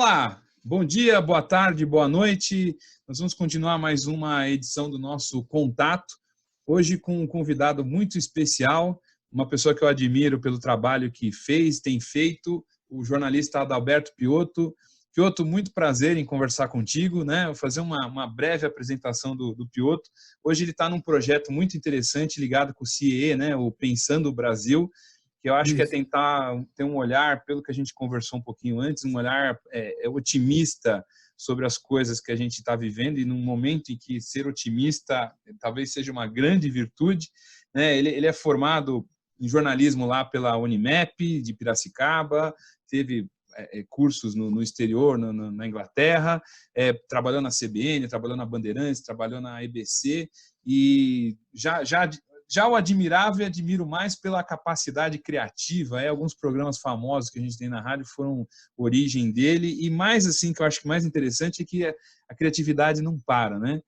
Olá, bom dia, boa tarde, boa noite. Nós vamos continuar mais uma edição do nosso Contato, hoje com um convidado muito especial, uma pessoa que eu admiro pelo trabalho que fez, tem feito, o jornalista Adalberto Piotto. Piotto, muito prazer em conversar contigo, né? Vou fazer uma breve apresentação do Piotto. Hoje ele está num projeto muito interessante ligado com o CIE, né? O Pensando o Brasil, que eu acho que é tentar ter um olhar, pelo que a gente conversou um pouquinho antes, um olhar otimista sobre as coisas que a gente está vivendo, e num momento em que ser otimista talvez seja uma grande virtude, né? Ele é formado em jornalismo lá pela Unimep, de Piracicaba, teve cursos no exterior, na Inglaterra, trabalhou na CBN, trabalhou na Bandeirantes, trabalhou na EBC, e já o admirava e admiro mais pela capacidade criativa. Alguns programas famosos que a gente tem na rádio foram origem dele, e mais assim, que eu acho que mais interessante é que a criatividade não para, né?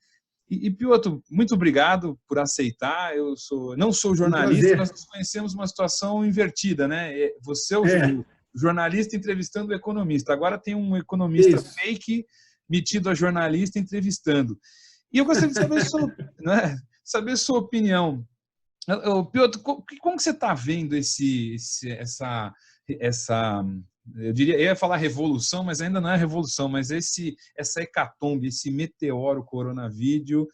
E Piotto, muito obrigado por aceitar. Eu não sou jornalista, nós nos conhecemos uma situação invertida, né? Você é o jornalista entrevistando o economista. Agora tem um economista fake metido a jornalista entrevistando. E eu gostaria de saber saber sua opinião. Piotto, como que você está vendo essa eu ia falar revolução, mas ainda não é revolução, mas essa hecatombe, esse meteoro coronavírus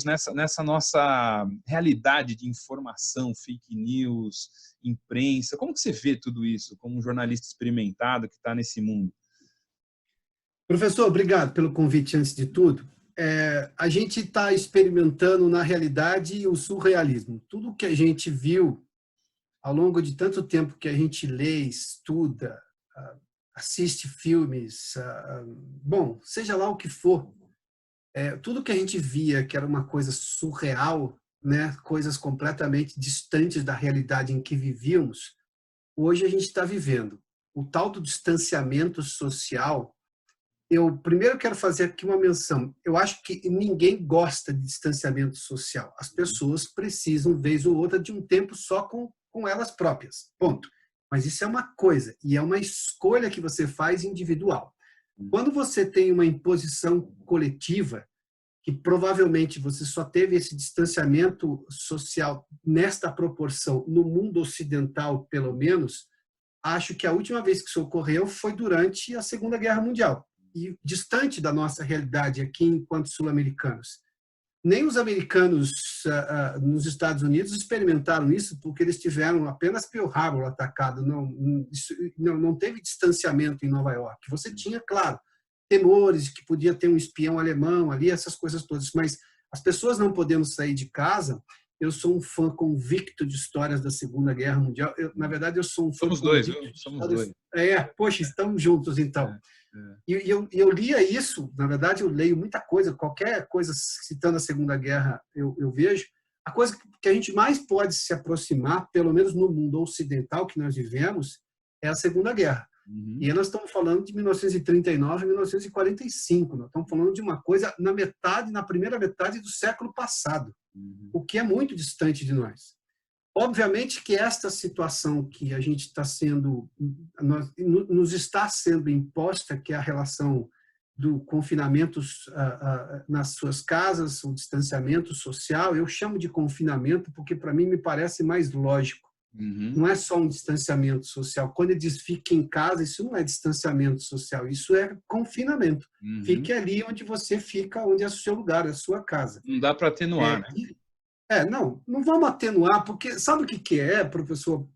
nessa nossa realidade de informação, fake news, imprensa? Como que você vê tudo isso como um jornalista experimentado que está nesse mundo? Professor, obrigado pelo convite antes de tudo. A gente está experimentando, na realidade, o surrealismo. Tudo que a gente viu ao longo de tanto tempo que a gente lê, estuda, assiste filmes, bom, seja lá o que for, tudo que a gente via que era uma coisa surreal, né, coisas completamente distantes da realidade em que vivíamos, hoje a gente está vivendo. O tal do distanciamento social. Eu primeiro quero fazer aqui uma menção. Eu acho que ninguém gosta de distanciamento social. As pessoas precisam, vez ou outra, de um tempo só com elas próprias. Ponto. Mas isso é uma coisa, e é uma escolha que você faz individual. Quando você tem uma imposição coletiva, que provavelmente você só teve esse distanciamento social nesta proporção, no mundo ocidental, pelo menos, acho que a última vez que isso ocorreu foi durante a Segunda Guerra Mundial. E distante da nossa realidade aqui enquanto sul-americanos. Nem os americanos nos Estados Unidos experimentaram isso, porque eles tiveram apenas Pearl Harbor atacado, não teve distanciamento em Nova York. Você tinha, claro, temores de que podia ter um espião alemão ali, essas coisas todas, mas as pessoas não podendo sair de casa. Eu sou um fã convicto de histórias da Segunda Guerra Mundial. Na verdade, eu sou um fã convicto. Somos dois. Poxa, estamos juntos, então. E eu lia isso, na verdade, eu leio muita coisa, qualquer coisa citando a Segunda Guerra, eu vejo. A coisa que a gente mais pode se aproximar, pelo menos no mundo ocidental que nós vivemos, é a Segunda Guerra. E aí nós estamos falando de 1939 e 1945. Nós estamos falando de uma coisa na primeira metade do século passado, o que é muito distante de nós. Obviamente que esta situação que a gente está nos está sendo imposta, que é a relação do confinamento nas suas casas, o distanciamento social, eu chamo de confinamento porque para mim me parece mais lógico. Não é só um distanciamento social. Quando ele diz fique em casa, isso não é distanciamento social, isso é confinamento. Fique ali onde você fica, onde é o seu lugar, é a sua casa. Não dá para atenuar, né? Não vamos atenuar, porque sabe o que é, professor?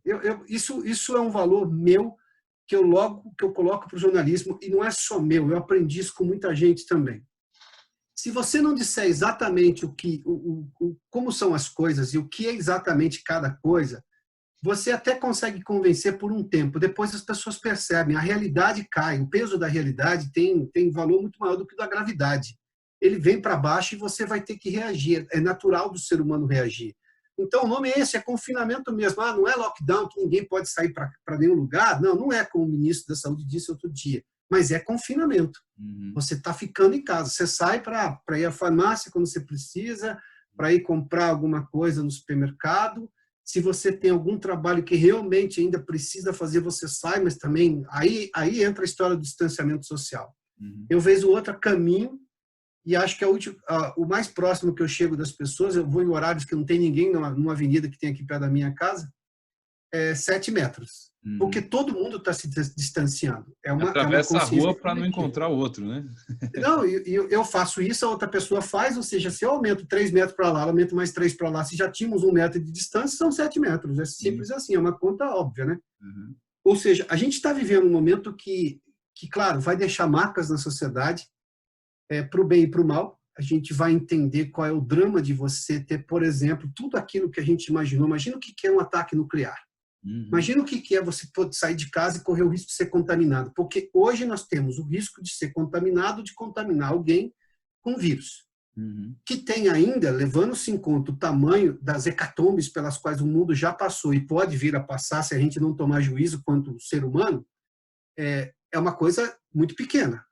Isso é um valor meu que eu coloco para o jornalismo, e não é só meu, eu aprendi isso com muita gente também. Se você não disser exatamente como são as coisas e o que é exatamente cada coisa, você até consegue convencer por um tempo, depois as pessoas percebem, a realidade cai, o peso da realidade tem valor muito maior do que o da gravidade. Ele vem para baixo e você vai ter que reagir. É natural do ser humano reagir. Então, o nome é esse, é confinamento mesmo. Não é lockdown, que ninguém pode sair para nenhum lugar. Não é como o ministro da Saúde disse outro dia. Mas é confinamento. Você está ficando em casa. Você sai para ir à farmácia quando você precisa, para ir comprar alguma coisa no supermercado. Se você tem algum trabalho que realmente ainda precisa fazer, você sai, mas também aí entra a história do distanciamento social. Eu vejo outro caminho e acho que o mais próximo que eu chego das pessoas, eu vou em horários que não tem ninguém numa avenida que tem aqui perto da minha casa, 7 metros. Porque todo mundo está se distanciando. É uma Atravessa a rua para não coletiva. encontrar o outro, né? Não, eu faço isso, a outra pessoa faz, ou seja, se eu aumento 3 metros para lá, aumento mais 3 para lá, se já tínhamos 1 metro de distância, são 7 metros. É simples assim, é uma conta óbvia, né? Ou seja, a gente está vivendo um momento que, claro, vai deixar marcas na sociedade, para o bem e para o mal. A gente vai entender qual é o drama de você ter, por exemplo, tudo aquilo que a gente imaginou. Imagina o que é um ataque nuclear. Imagina o que é você poder sair de casa e correr o risco de ser contaminado. Porque hoje nós temos o risco de ser contaminado, de contaminar alguém com vírus. Que tem ainda, levando-se em conta o tamanho das hecatombes pelas quais o mundo já passou e pode vir a passar se a gente não tomar juízo quanto ser humano, é uma coisa muito pequena.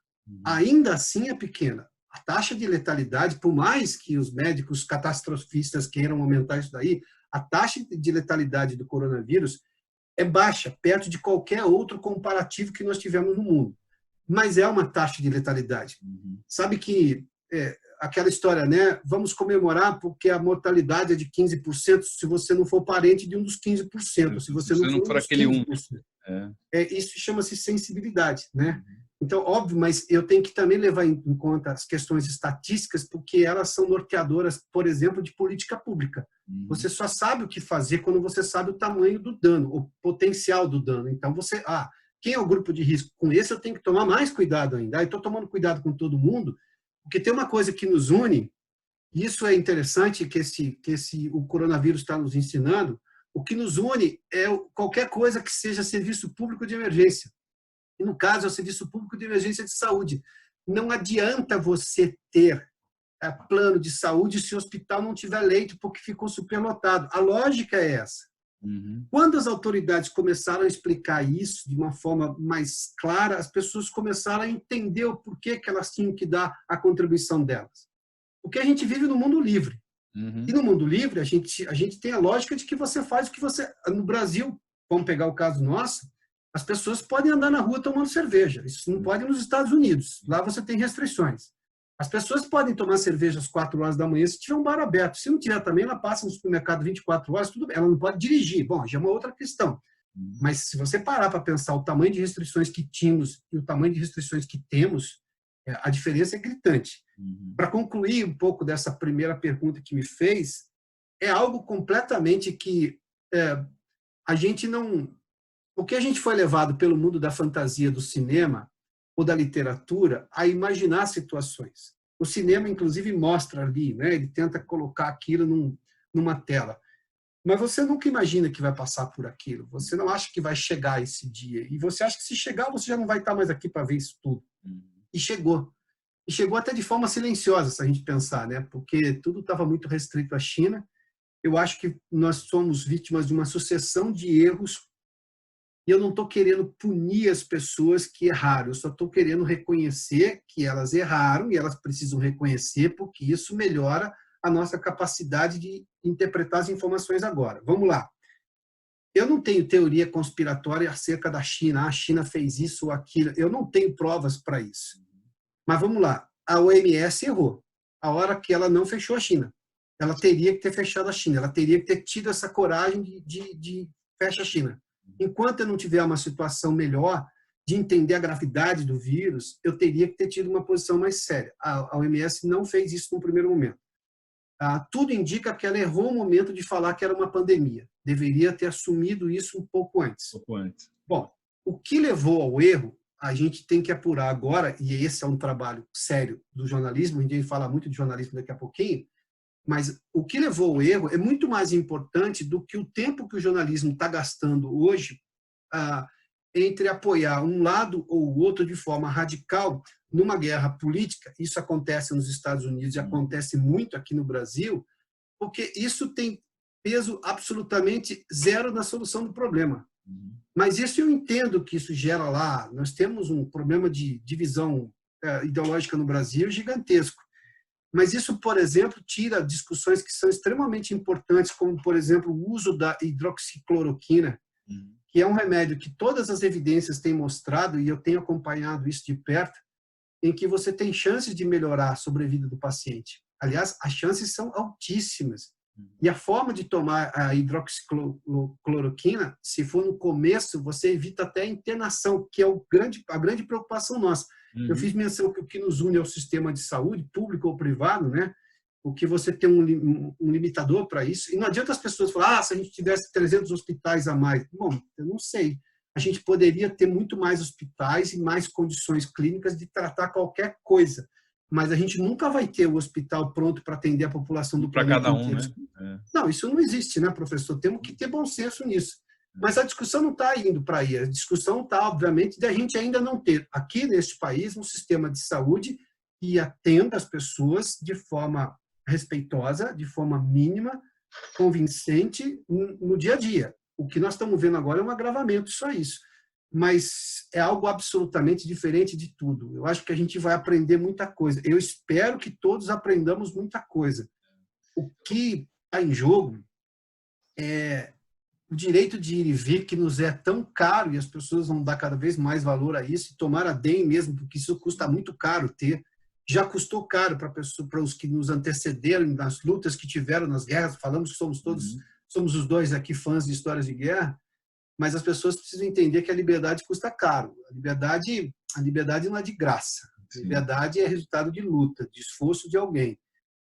Ainda assim é pequena. A taxa de letalidade, por mais que os médicos catastrofistas queiram aumentar isso daí, a taxa de letalidade do coronavírus é baixa, perto de qualquer outro comparativo que nós tivemos no mundo. Mas é uma taxa de letalidade. Sabe que aquela história, né? Vamos comemorar porque a mortalidade é de 15% se você não for parente de um dos 15%. Se você não for aquele 15%. Isso chama-se sensibilidade, né? Então, óbvio, mas eu tenho que também levar em conta as questões estatísticas, porque elas são norteadoras, por exemplo, de política pública. Você só sabe o que fazer quando você sabe o tamanho do dano, o potencial do dano. Então, quem é o grupo de risco? Com esse eu tenho que tomar mais cuidado ainda. Estou tomando cuidado com todo mundo, porque tem uma coisa que nos une, e isso é interessante que o coronavírus está nos ensinando. O que nos une é qualquer coisa que seja serviço público de emergência. E, no caso, é o serviço público de emergência de saúde. Não adianta você ter plano de saúde se o hospital não tiver leito porque ficou superlotado. A lógica é essa. Quando as autoridades começaram a explicar isso de uma forma mais clara, as pessoas começaram a entender o porquê que elas tinham que dar a contribuição delas. Porque a gente vive no mundo livre. E no mundo livre, a gente tem a lógica de que você faz o que você... No Brasil, vamos pegar o caso nosso, as pessoas podem andar na rua tomando cerveja. Isso não pode nos Estados Unidos. Lá você tem restrições. As pessoas podem tomar cerveja às 4 horas da manhã se tiver um bar aberto. Se não tiver também, ela passa no supermercado 24 horas, tudo bem. Ela não pode dirigir. Bom, já é uma outra questão. Mas se você parar para pensar o tamanho de restrições que tínhamos e o tamanho de restrições que temos, a diferença é gritante. Para concluir um pouco dessa primeira pergunta que me fez, é algo completamente que a gente não... Porque a gente foi levado pelo mundo da fantasia do cinema ou da literatura a imaginar situações. O cinema, inclusive, mostra ali, né? Ele tenta colocar aquilo numa tela. Mas você nunca imagina que vai passar por aquilo. Você não acha que vai chegar esse dia. E você acha que se chegar, você já não vai estar mais aqui para ver isso tudo. E chegou. E chegou até de forma silenciosa, se a gente pensar, né? Porque tudo estava muito restrito à China. Eu acho que nós somos vítimas de uma sucessão de erros. E eu não estou querendo punir as pessoas que erraram, eu só estou querendo reconhecer que elas erraram e elas precisam reconhecer, porque isso melhora a nossa capacidade de interpretar as informações agora. Vamos lá. Eu não tenho teoria conspiratória acerca da China. A China fez isso ou aquilo. Eu não tenho provas para isso. Mas vamos lá. A OMS errou. A hora que ela não fechou a China. Ela teria que ter fechado a China. Ela teria que ter tido essa coragem de fechar a China. Enquanto eu não tiver uma situação melhor de entender a gravidade do vírus, eu teria que ter tido uma posição mais séria. A OMS não fez isso no primeiro momento. Tudo indica que ela errou o momento de falar que era uma pandemia. Deveria ter assumido isso um pouco antes. Bom, o que levou ao erro, a gente tem que apurar agora, e esse é um trabalho sério do jornalismo, a gente vai falar muito de jornalismo daqui a pouquinho, mas o que levou ao erro é muito mais importante do que o tempo que o jornalismo está gastando hoje entre apoiar um lado ou o outro de forma radical numa guerra política. Isso acontece nos Estados Unidos e acontece muito aqui no Brasil, porque isso tem peso absolutamente zero na solução do problema. Mas isso eu entendo que isso gera lá. Nós temos um problema de divisão ideológica no Brasil gigantesco. Mas isso, por exemplo, tira discussões que são extremamente importantes, como, por exemplo, o uso da hidroxicloroquina, que é um remédio que todas as evidências têm mostrado, e eu tenho acompanhado isso de perto, em que você tem chances de melhorar a sobrevida do paciente. Aliás, as chances são altíssimas. E a forma de tomar a hidroxicloroquina, se for no começo, você evita até a internação, que é a grande preocupação nossa. Eu fiz menção que o que nos une é o sistema de saúde, público ou privado, né? O que você tem um limitador para isso. E não adianta as pessoas falarem, se a gente tivesse 300 hospitais a mais. Bom, eu não sei. A gente poderia ter muito mais hospitais e mais condições clínicas de tratar qualquer coisa. Mas a gente nunca vai ter o hospital pronto para atender a população do planeta cada um, inteiro. né? Não, isso não existe, né, professor? Temos que ter bom senso nisso. Mas a discussão não está indo para aí. A discussão está, obviamente, de a gente ainda não ter aqui neste país um sistema de saúde que atenda as pessoas de forma respeitosa, de forma mínima, convincente no dia a dia. O que nós estamos vendo agora é um agravamento, só isso. Mas é algo absolutamente diferente de tudo. Eu acho que a gente vai aprender muita coisa. Eu espero que todos aprendamos muita coisa. O que está em jogo é o direito de ir e vir, que nos é tão caro, e as pessoas vão dar cada vez mais valor a isso, e tomara bem mesmo, porque isso custa muito caro ter. Já custou caro para os que nos antecederam nas lutas que tiveram nas guerras. Falamos que somos os dois aqui fãs de histórias de guerra, mas as pessoas precisam entender que a liberdade custa caro. A liberdade não é de graça. A liberdade é resultado de luta, de esforço de alguém.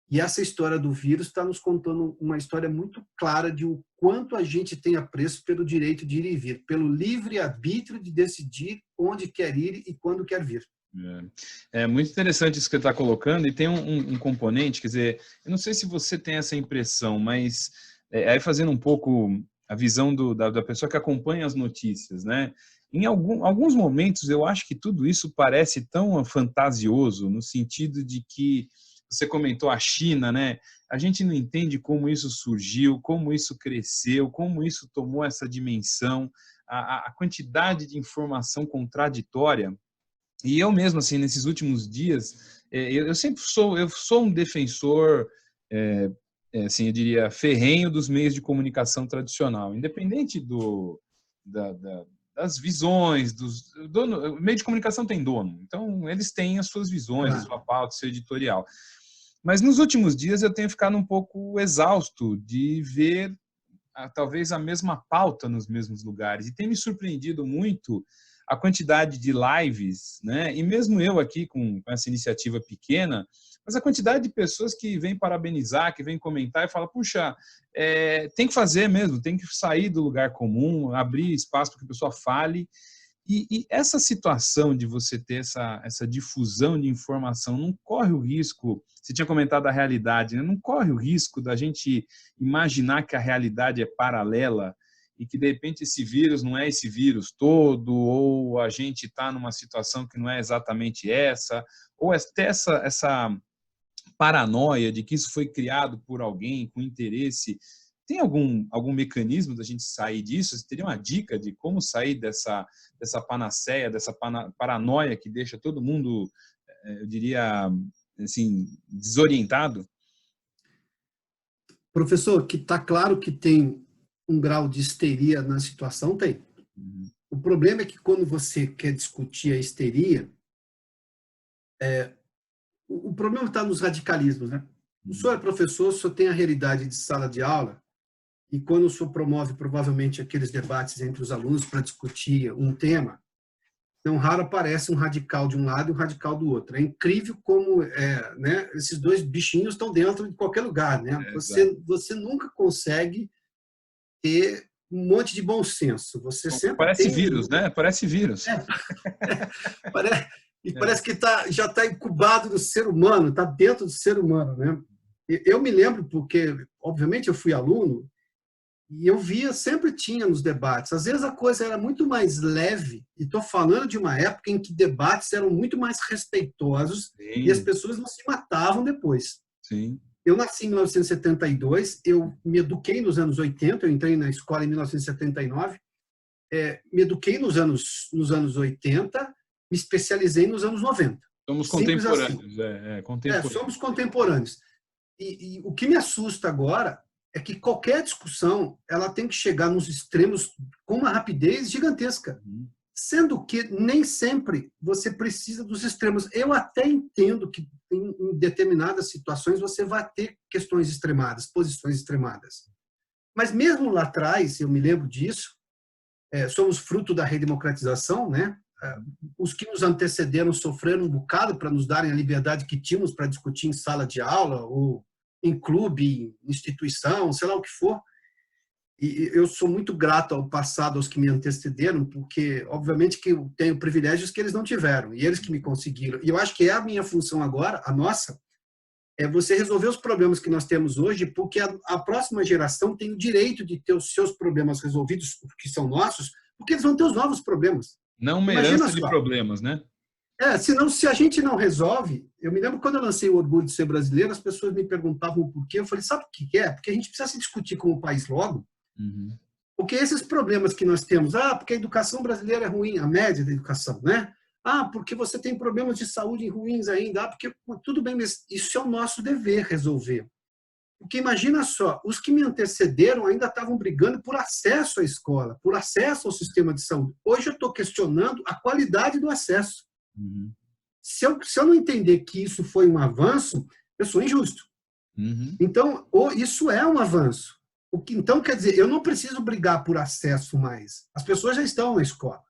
E essa história do vírus está nos contando uma história muito clara de o quanto a gente tem apreço pelo direito de ir e vir, pelo livre-arbítrio de decidir onde quer ir e quando quer vir. É muito interessante isso que você está colocando, e tem um componente, quer dizer, eu não sei se você tem essa impressão, mas aí fazendo um pouco a visão da pessoa que acompanha as notícias, né? Em alguns momentos eu acho que tudo isso parece tão fantasioso, no sentido de que você comentou a China, né? A gente não entende como isso surgiu, como isso cresceu, como isso tomou essa dimensão, a quantidade de informação contraditória. E eu mesmo, assim, nesses últimos dias, eu sou um defensor, assim, eu diria, ferrenho dos meios de comunicação tradicional, independente das visões, o meio de comunicação tem dono, então eles têm as suas visões, a sua pauta, seu editorial. Mas nos últimos dias eu tenho ficado um pouco exausto de ver talvez a mesma pauta nos mesmos lugares, e tem me surpreendido muito a quantidade de lives, né? E mesmo eu aqui com essa iniciativa pequena, mas a quantidade de pessoas que vêm parabenizar, que vêm comentar e falam, puxa, tem que fazer mesmo, tem que sair do lugar comum, abrir espaço para que a pessoa fale. E essa situação de você ter essa difusão de informação não corre o risco, você tinha comentado a realidade, né? Não corre o risco da gente imaginar que a realidade é paralela e que, de repente, esse vírus não é esse vírus todo, ou a gente está numa situação que não é exatamente essa, ou até essa paranoia de que isso foi criado por alguém com interesse. Tem algum mecanismo da gente sair disso? Você teria uma dica de como sair dessa panaceia, dessa paranoia que deixa todo mundo, eu diria, assim, desorientado? Professor, que está claro que tem um grau de histeria na situação, tem. O problema é que quando você quer discutir a histeria, o problema está nos radicalismos, né? O senhor é professor, o senhor tem a realidade de sala de aula, e quando o senhor promove provavelmente aqueles debates entre os alunos para discutir um tema, não raro aparece um radical de um lado e um radical do outro. É incrível como né, esses dois bichinhos estão dentro de qualquer lugar, né? Você nunca consegue ter um monte de bom senso. Você sempre parece vírus, né? Parece vírus. Parece que já está incubado no ser humano, está dentro do ser humano, né? Eu me lembro porque, obviamente, eu fui aluno e eu via, sempre tinha nos debates. Às vezes a coisa era muito mais leve, e estou falando de uma época em que debates eram muito mais respeitosos. Sim. E as pessoas não se matavam depois. Sim. Eu nasci em 1972, eu me eduquei nos anos 80, eu entrei na escola em 1979, me eduquei nos anos 80, me especializei nos anos 90. Somos Simples assim. contemporâneos. Contemporâneos. Somos contemporâneos. E o que me assusta agora é que qualquer discussão ela tem que chegar nos extremos com uma rapidez gigantesca. Sendo que nem sempre você precisa dos extremos. Eu até entendo que em determinadas situações você vai ter questões extremadas, posições extremadas. Mas mesmo lá atrás, eu me lembro disso, somos fruto da redemocratização, né? Os que nos antecederam sofreram um bocado para nos darem a liberdade que tínhamos para discutir em sala de aula, ou em clube, em instituição, sei lá o que for. E eu sou muito grato ao passado, aos que me antecederam, porque, obviamente, que eu tenho privilégios que eles não tiveram, e eles que me conseguiram. E eu acho que é a minha função agora, a nossa, é você resolver os problemas que nós temos hoje, porque a próxima geração tem o direito de ter os seus problemas resolvidos, que são nossos, porque eles vão ter os novos problemas. Não uma herança de problemas, né? Senão, se a gente não resolve... Eu me lembro quando eu lancei o Orgulho de Ser Brasileiro, as pessoas me perguntavam o porquê. Eu falei, sabe o que é? Porque a gente precisa se discutir como país logo. Porque esses problemas que nós temos, porque a educação brasileira é ruim, a média da educação, né? Porque você tem problemas de saúde ruins ainda, porque tudo bem, mas isso é o nosso dever resolver. Porque imagina só, os que me antecederam ainda estavam brigando por acesso à escola, por acesso ao sistema de saúde. Hoje eu estou questionando a qualidade do acesso. Se eu não entender que isso foi um avanço, eu sou injusto. Então, isso é um avanço. Então, quer dizer, eu não preciso brigar por acesso mais. As pessoas já estão na escola.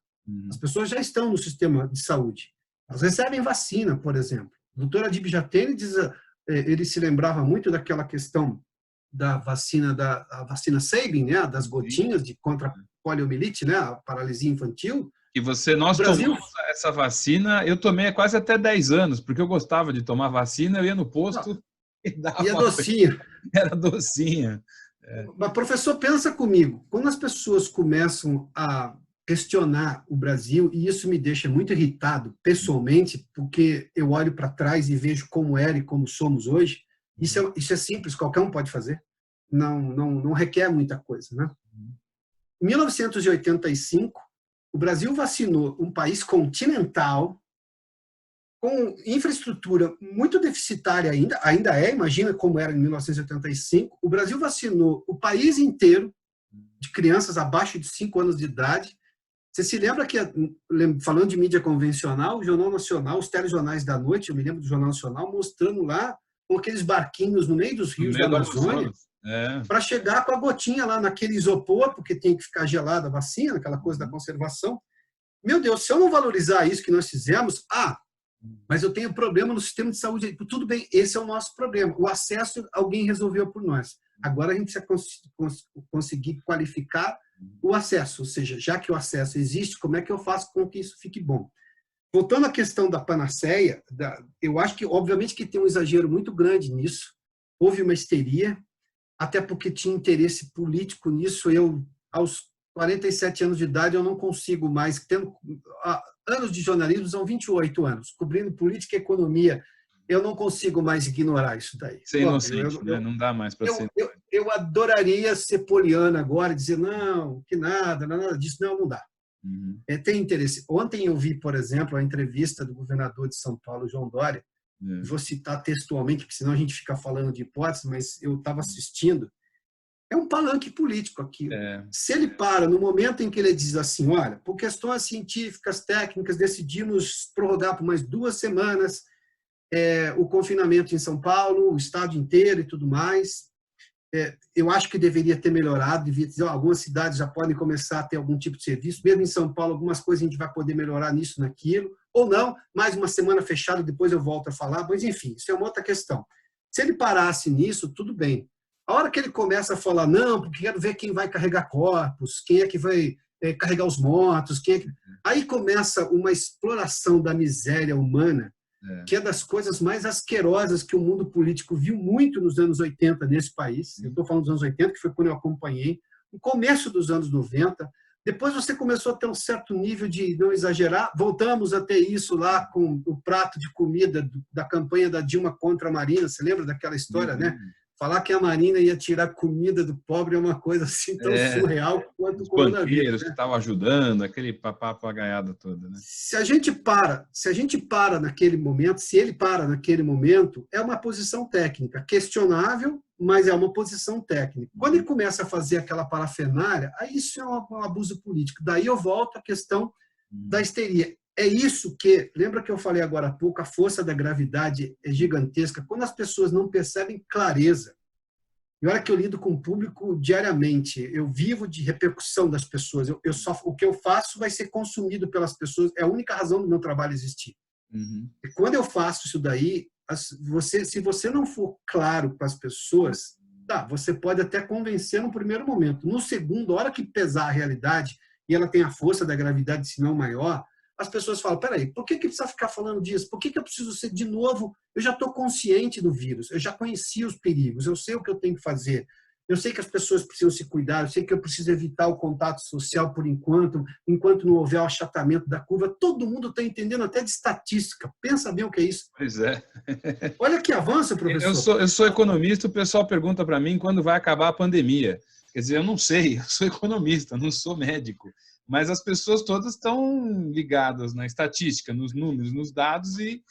As pessoas já estão no sistema de saúde. Elas recebem vacina, por exemplo. O doutor Adib Jatene ele se lembrava muito daquela questão da vacina, a vacina Sabin, né, das gotinhas contra a poliomielite, né, a paralisia infantil. E nós tomamos essa vacina, eu tomei há quase até 10 anos, porque eu gostava de tomar vacina, eu ia no posto e dava. E a docinha. Era docinha. Mas, professor, pensa comigo, quando as pessoas começam a questionar o Brasil, e isso me deixa muito irritado, pessoalmente, porque eu olho para trás e vejo como era e como somos hoje, isso é simples, qualquer um pode fazer, não requer muita coisa, né? Em 1985, o Brasil vacinou um país continental, com infraestrutura muito deficitária ainda imagina como era em 1985, o Brasil vacinou o país inteiro de crianças abaixo de 5 anos de idade. Você se lembra que, falando de mídia convencional, o Jornal Nacional, os telejornais da noite, eu me lembro do Jornal Nacional, mostrando lá com aqueles barquinhos no meio dos rios da Amazônia, para chegar com a gotinha lá naquele isopor, porque tem que ficar gelada a vacina, aquela coisa da conservação. Meu Deus, se eu não valorizar isso que nós fizemos, mas eu tenho problema no sistema de saúde. Tudo bem, esse é o nosso problema. O acesso, alguém resolveu por nós. Agora a gente precisa conseguir qualificar o acesso, ou seja, já que o acesso existe, como é que eu faço com que isso fique bom? Voltando à questão da panaceia, eu acho que, obviamente, que tem um exagero muito grande nisso. Houve uma histeria, até porque tinha interesse político nisso. Eu, aos 47 anos de idade, eu não consigo mais, tendo anos de jornalismo, são 28 anos, cobrindo política e economia, eu não consigo mais ignorar isso daí. Ser inocente, né? Não dá mais para ser. Eu adoraria ser poliana agora, dizer, não, que nada disso, não dá. Tem interesse. Ontem eu vi, por exemplo, a entrevista do governador de São Paulo, João Dória, vou citar textualmente, porque senão a gente fica falando de hipóteses, mas eu estava assistindo. É um palanque político aqui. Se ele para no momento em que ele diz assim, olha, por questões científicas, técnicas, decidimos prorrogar por mais 2 semanas o confinamento em São Paulo, o estado inteiro e tudo mais. Eu acho que deveria ter melhorado, devia dizer, algumas cidades já podem começar a ter algum tipo de serviço, mesmo em São Paulo, algumas coisas a gente vai poder melhorar nisso, naquilo, ou não, mais uma semana fechada, depois eu volto a falar, mas enfim, isso é uma outra questão. Se ele parasse nisso, tudo bem. A hora que ele começa a falar, não, porque quero ver quem vai carregar corpos, quem é que vai carregar os mortos, aí começa uma exploração da miséria humana, que é das coisas mais asquerosas que o mundo político viu muito nos anos 80 nesse país. Eu estou falando dos anos 80, que foi quando eu acompanhei, no começo dos anos 90. Depois você começou a ter um certo nível de não exagerar. Voltamos a ter isso lá com o prato de comida da campanha da Dilma contra a Marina. Você lembra daquela história, né? Falar que a Marina ia tirar comida do pobre é uma coisa assim tão surreal quanto o coronavírus. Banqueiros que estavam ajudando, aquele papagaiada toda, né? Se a gente para naquele momento, se ele para naquele momento, é uma posição técnica, questionável, mas é uma posição técnica. Quando ele começa a fazer aquela parafernália, aí isso é um abuso político. Daí eu volto à questão da histeria. É isso que, lembra que eu falei agora há pouco, a força da gravidade é gigantesca. Quando as pessoas não percebem clareza, e olha que eu lido com o público diariamente, eu vivo de repercussão das pessoas, o que eu faço vai ser consumido pelas pessoas, é a única razão do meu trabalho existir. E quando eu faço isso daí, se você não for claro para as pessoas, você pode até convencer no primeiro momento. No segundo, a hora que pesar a realidade, e ela tem a força da gravidade, se não maior, as pessoas falam, peraí, por que precisa ficar falando disso? Por que eu preciso ser, de novo, eu já estou consciente do vírus, eu já conheci os perigos, eu sei o que eu tenho que fazer, eu sei que as pessoas precisam se cuidar, eu sei que eu preciso evitar o contato social por enquanto não houver o achatamento da curva. Todo mundo está entendendo até de estatística. Pensa bem o que é isso. Pois é. Olha que avanço, professor. Eu sou economista, o pessoal pergunta para mim quando vai acabar a pandemia. Quer dizer, eu não sei, eu sou economista, não sou médico. Mas as pessoas todas estão ligadas na estatística, nos números, nos dados e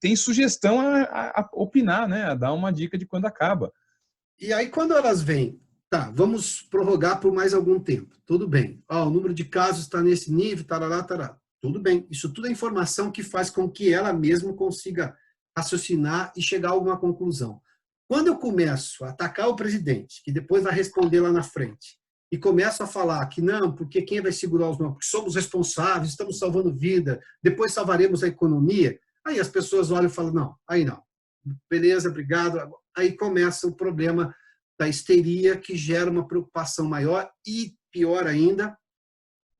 tem sugestão a opinar, né? A dar uma dica de quando acaba. E aí, quando elas vêm, vamos prorrogar por mais algum tempo. Tudo bem. O número de casos está nesse nível, tarará. Tudo bem. Isso tudo é informação que faz com que ela mesma consiga raciocinar e chegar a alguma conclusão. Quando eu começo a atacar o presidente, que depois vai responder lá na frente, e começo a falar que não, porque quem vai segurar os nossos, porque somos responsáveis, estamos salvando vida, depois salvaremos a economia, aí as pessoas olham e falam, não, aí não. Beleza, obrigado. Aí começa o problema da histeria, que gera uma preocupação maior e, pior ainda,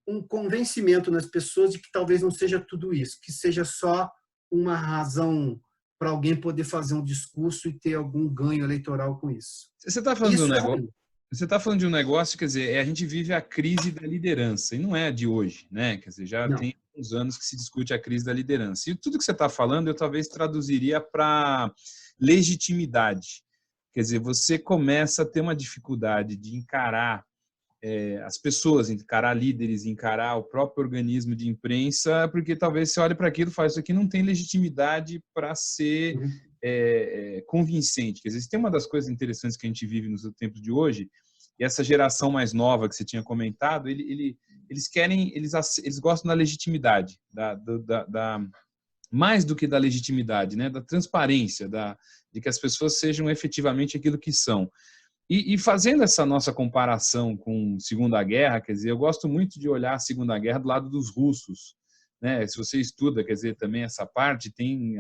um convencimento nas pessoas de que talvez não seja tudo isso, que seja só uma razão para alguém poder fazer um discurso e ter algum ganho eleitoral com isso. Você está falando de um negócio? Você está falando de um negócio, quer dizer, a gente vive a crise da liderança, e não é de hoje, né? Quer dizer, já tem uns anos que se discute a crise da liderança. E tudo que você está falando, eu talvez traduziria para legitimidade. Quer dizer, você começa a ter uma dificuldade de encarar as pessoas, encarar líderes, encarar o próprio organismo de imprensa, porque talvez você olhe para aquilo e fale, isso aqui não tem legitimidade para ser convincente. Quer dizer, tem uma das coisas interessantes que a gente vive nos tempos de hoje, e essa geração mais nova que você tinha comentado, eles gostam da legitimidade, mais do que da legitimidade, né? Da transparência, de que as pessoas sejam efetivamente aquilo que são. E fazendo essa nossa comparação com Segunda Guerra, quer dizer, eu gosto muito de olhar a Segunda Guerra do lado dos russos, né? Se você estuda, quer dizer, também essa parte, tem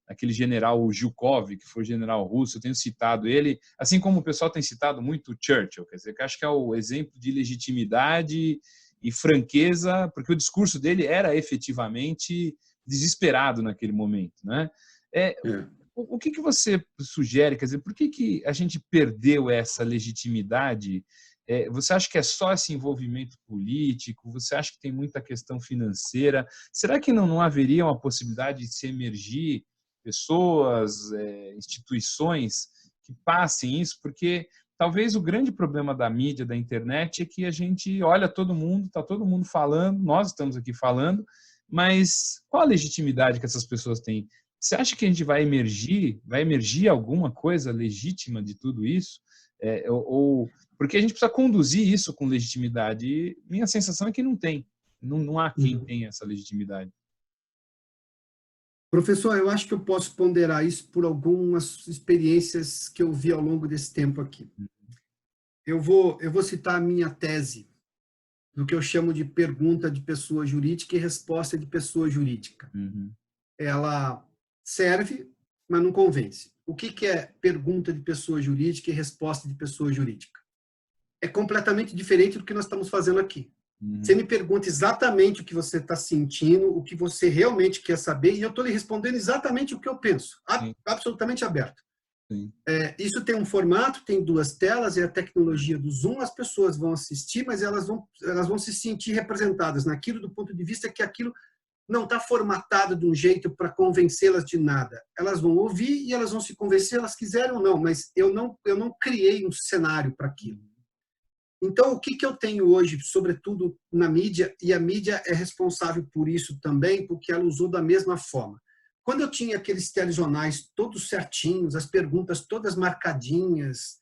aquele general Zhukov, que foi general russo, eu tenho citado ele, assim como o pessoal tem citado muito Churchill, quer dizer, que acho que é o exemplo de legitimidade e franqueza, porque o discurso dele era efetivamente desesperado naquele momento, né? O que você sugere, quer dizer, por que a gente perdeu essa legitimidade? Você acha que é só esse envolvimento político? Você acha que tem muita questão financeira? Será que não haveria uma possibilidade de se emergir pessoas, instituições que passem isso? Porque talvez o grande problema da mídia, da internet, é que a gente olha todo mundo, está todo mundo falando, nós estamos aqui falando, mas qual a legitimidade que essas pessoas têm? Você acha que a gente vai emergir alguma coisa legítima de tudo isso? Porque a gente precisa conduzir isso com legitimidade. E minha sensação é que não tem. Não há quem tenha essa legitimidade. Professor, eu acho que eu posso ponderar isso por algumas experiências que eu vi ao longo desse tempo aqui. Eu vou citar a minha tese do que eu chamo de pergunta de pessoa jurídica e resposta de pessoa jurídica. Ela serve, mas não convence. O que é pergunta de pessoa jurídica e resposta de pessoa jurídica? É completamente diferente do que nós estamos fazendo aqui. Você me pergunta exatamente o que você está sentindo, o que você realmente quer saber, e eu estou lhe respondendo exatamente o que eu penso, absolutamente aberto. Isso tem um formato, tem 2 telas, é a tecnologia do Zoom, as pessoas vão assistir, mas elas vão se sentir representadas naquilo do ponto de vista que aquilo não está formatado de um jeito para convencê-las de nada. Elas vão ouvir e elas vão se convencer se elas quiserem ou não, mas eu não criei um cenário para aquilo. Então, o que eu tenho hoje, sobretudo na mídia, e a mídia é responsável por isso também, porque ela usou da mesma forma. Quando eu tinha aqueles telejornais todos certinhos, as perguntas todas marcadinhas,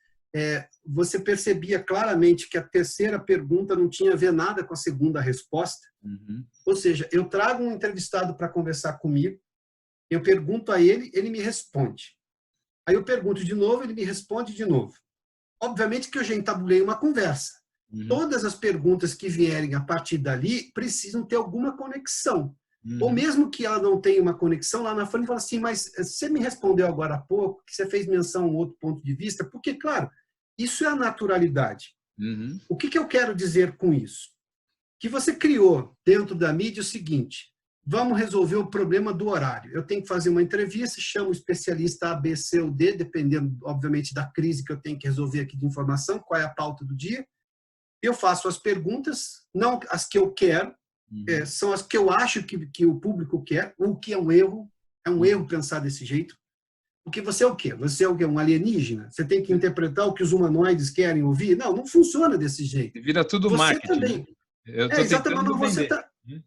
você percebia claramente que a terceira pergunta não tinha a ver nada com a segunda resposta. Uhum. Ou seja, eu trago um entrevistado para conversar comigo, eu pergunto a ele, ele me responde. Aí eu pergunto de novo, ele me responde de novo. Obviamente que eu já entabulei uma conversa. Uhum. Todas as perguntas que vierem a partir dali precisam ter alguma conexão. Uhum. Ou mesmo que ela não tenha uma conexão, lá na frente fala assim, mas você me respondeu agora há pouco, que você fez menção a um outro ponto de vista, porque, claro, isso é a naturalidade. Uhum. O que eu quero dizer com isso? Que você criou dentro da mídia o seguinte, vamos resolver o problema do horário. Eu tenho que fazer uma entrevista, chamo o especialista A, B, C ou D, dependendo, obviamente, da crise que eu tenho que resolver aqui de informação, qual é a pauta do dia. Eu faço as perguntas, não as que eu quero, são as que eu acho que o público quer, o que é um erro pensar desse jeito. Porque você é o quê? Você é o quê? Um alienígena? Você tem que interpretar o que os humanoides querem ouvir? Não, não funciona desse jeito. Vira tudo você marketing. Também. Né? Eu tô exatamente, você vender.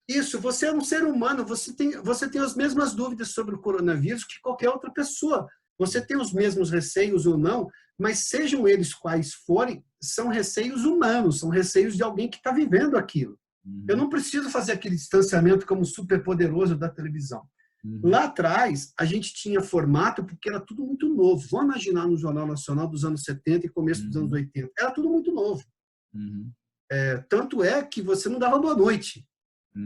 Isso, você é um ser humano, você tem as mesmas dúvidas sobre o coronavírus que qualquer outra pessoa. Você tem os mesmos receios ou não, mas sejam eles quais forem, são receios humanos, são receios de alguém que está vivendo aquilo. Uhum. Eu não preciso fazer aquele distanciamento como superpoderoso da televisão. Uhum. Lá atrás, a gente tinha formato porque era tudo muito novo. Vamos imaginar no Jornal Nacional dos anos 70 e começo dos anos 80. Era tudo muito novo. Uhum. Tanto é que você não dava boa noite.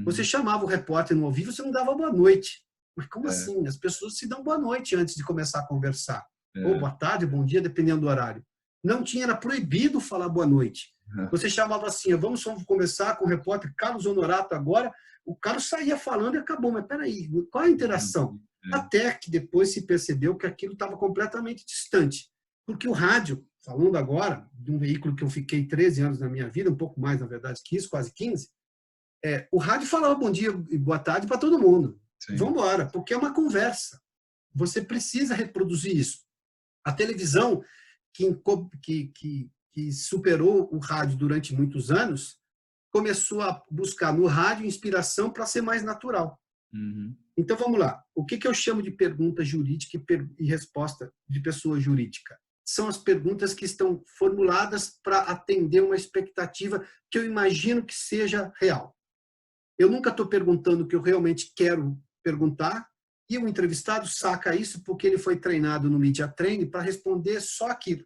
Você chamava o repórter no ao vivo, você não dava boa noite. Mas como assim? As pessoas se dão boa noite antes de começar a conversar. Ou boa tarde, bom dia, dependendo do horário. Não tinha, era proibido falar boa noite. Você chamava assim, vamos conversar com o repórter Carlos Honorato agora. O Carlos saía falando e acabou. Mas peraí, qual é a interação? Até que depois se percebeu que aquilo estava completamente distante. Porque o rádio, falando agora de um veículo que eu fiquei 13 anos na minha vida, um pouco mais, na verdade, que isso, quase 15, o rádio falava bom dia e boa tarde para todo mundo. Vamos embora, porque é uma conversa. Você precisa reproduzir isso. A televisão, que superou o rádio durante muitos anos, começou a buscar no rádio inspiração para ser mais natural. Uhum. Então, vamos lá. O que eu chamo de pergunta jurídica e resposta de pessoa jurídica? São as perguntas que estão formuladas para atender uma expectativa que eu imagino que seja real. Eu nunca estou perguntando o que eu realmente quero perguntar, e o entrevistado saca isso porque ele foi treinado no Media Training para responder só aquilo.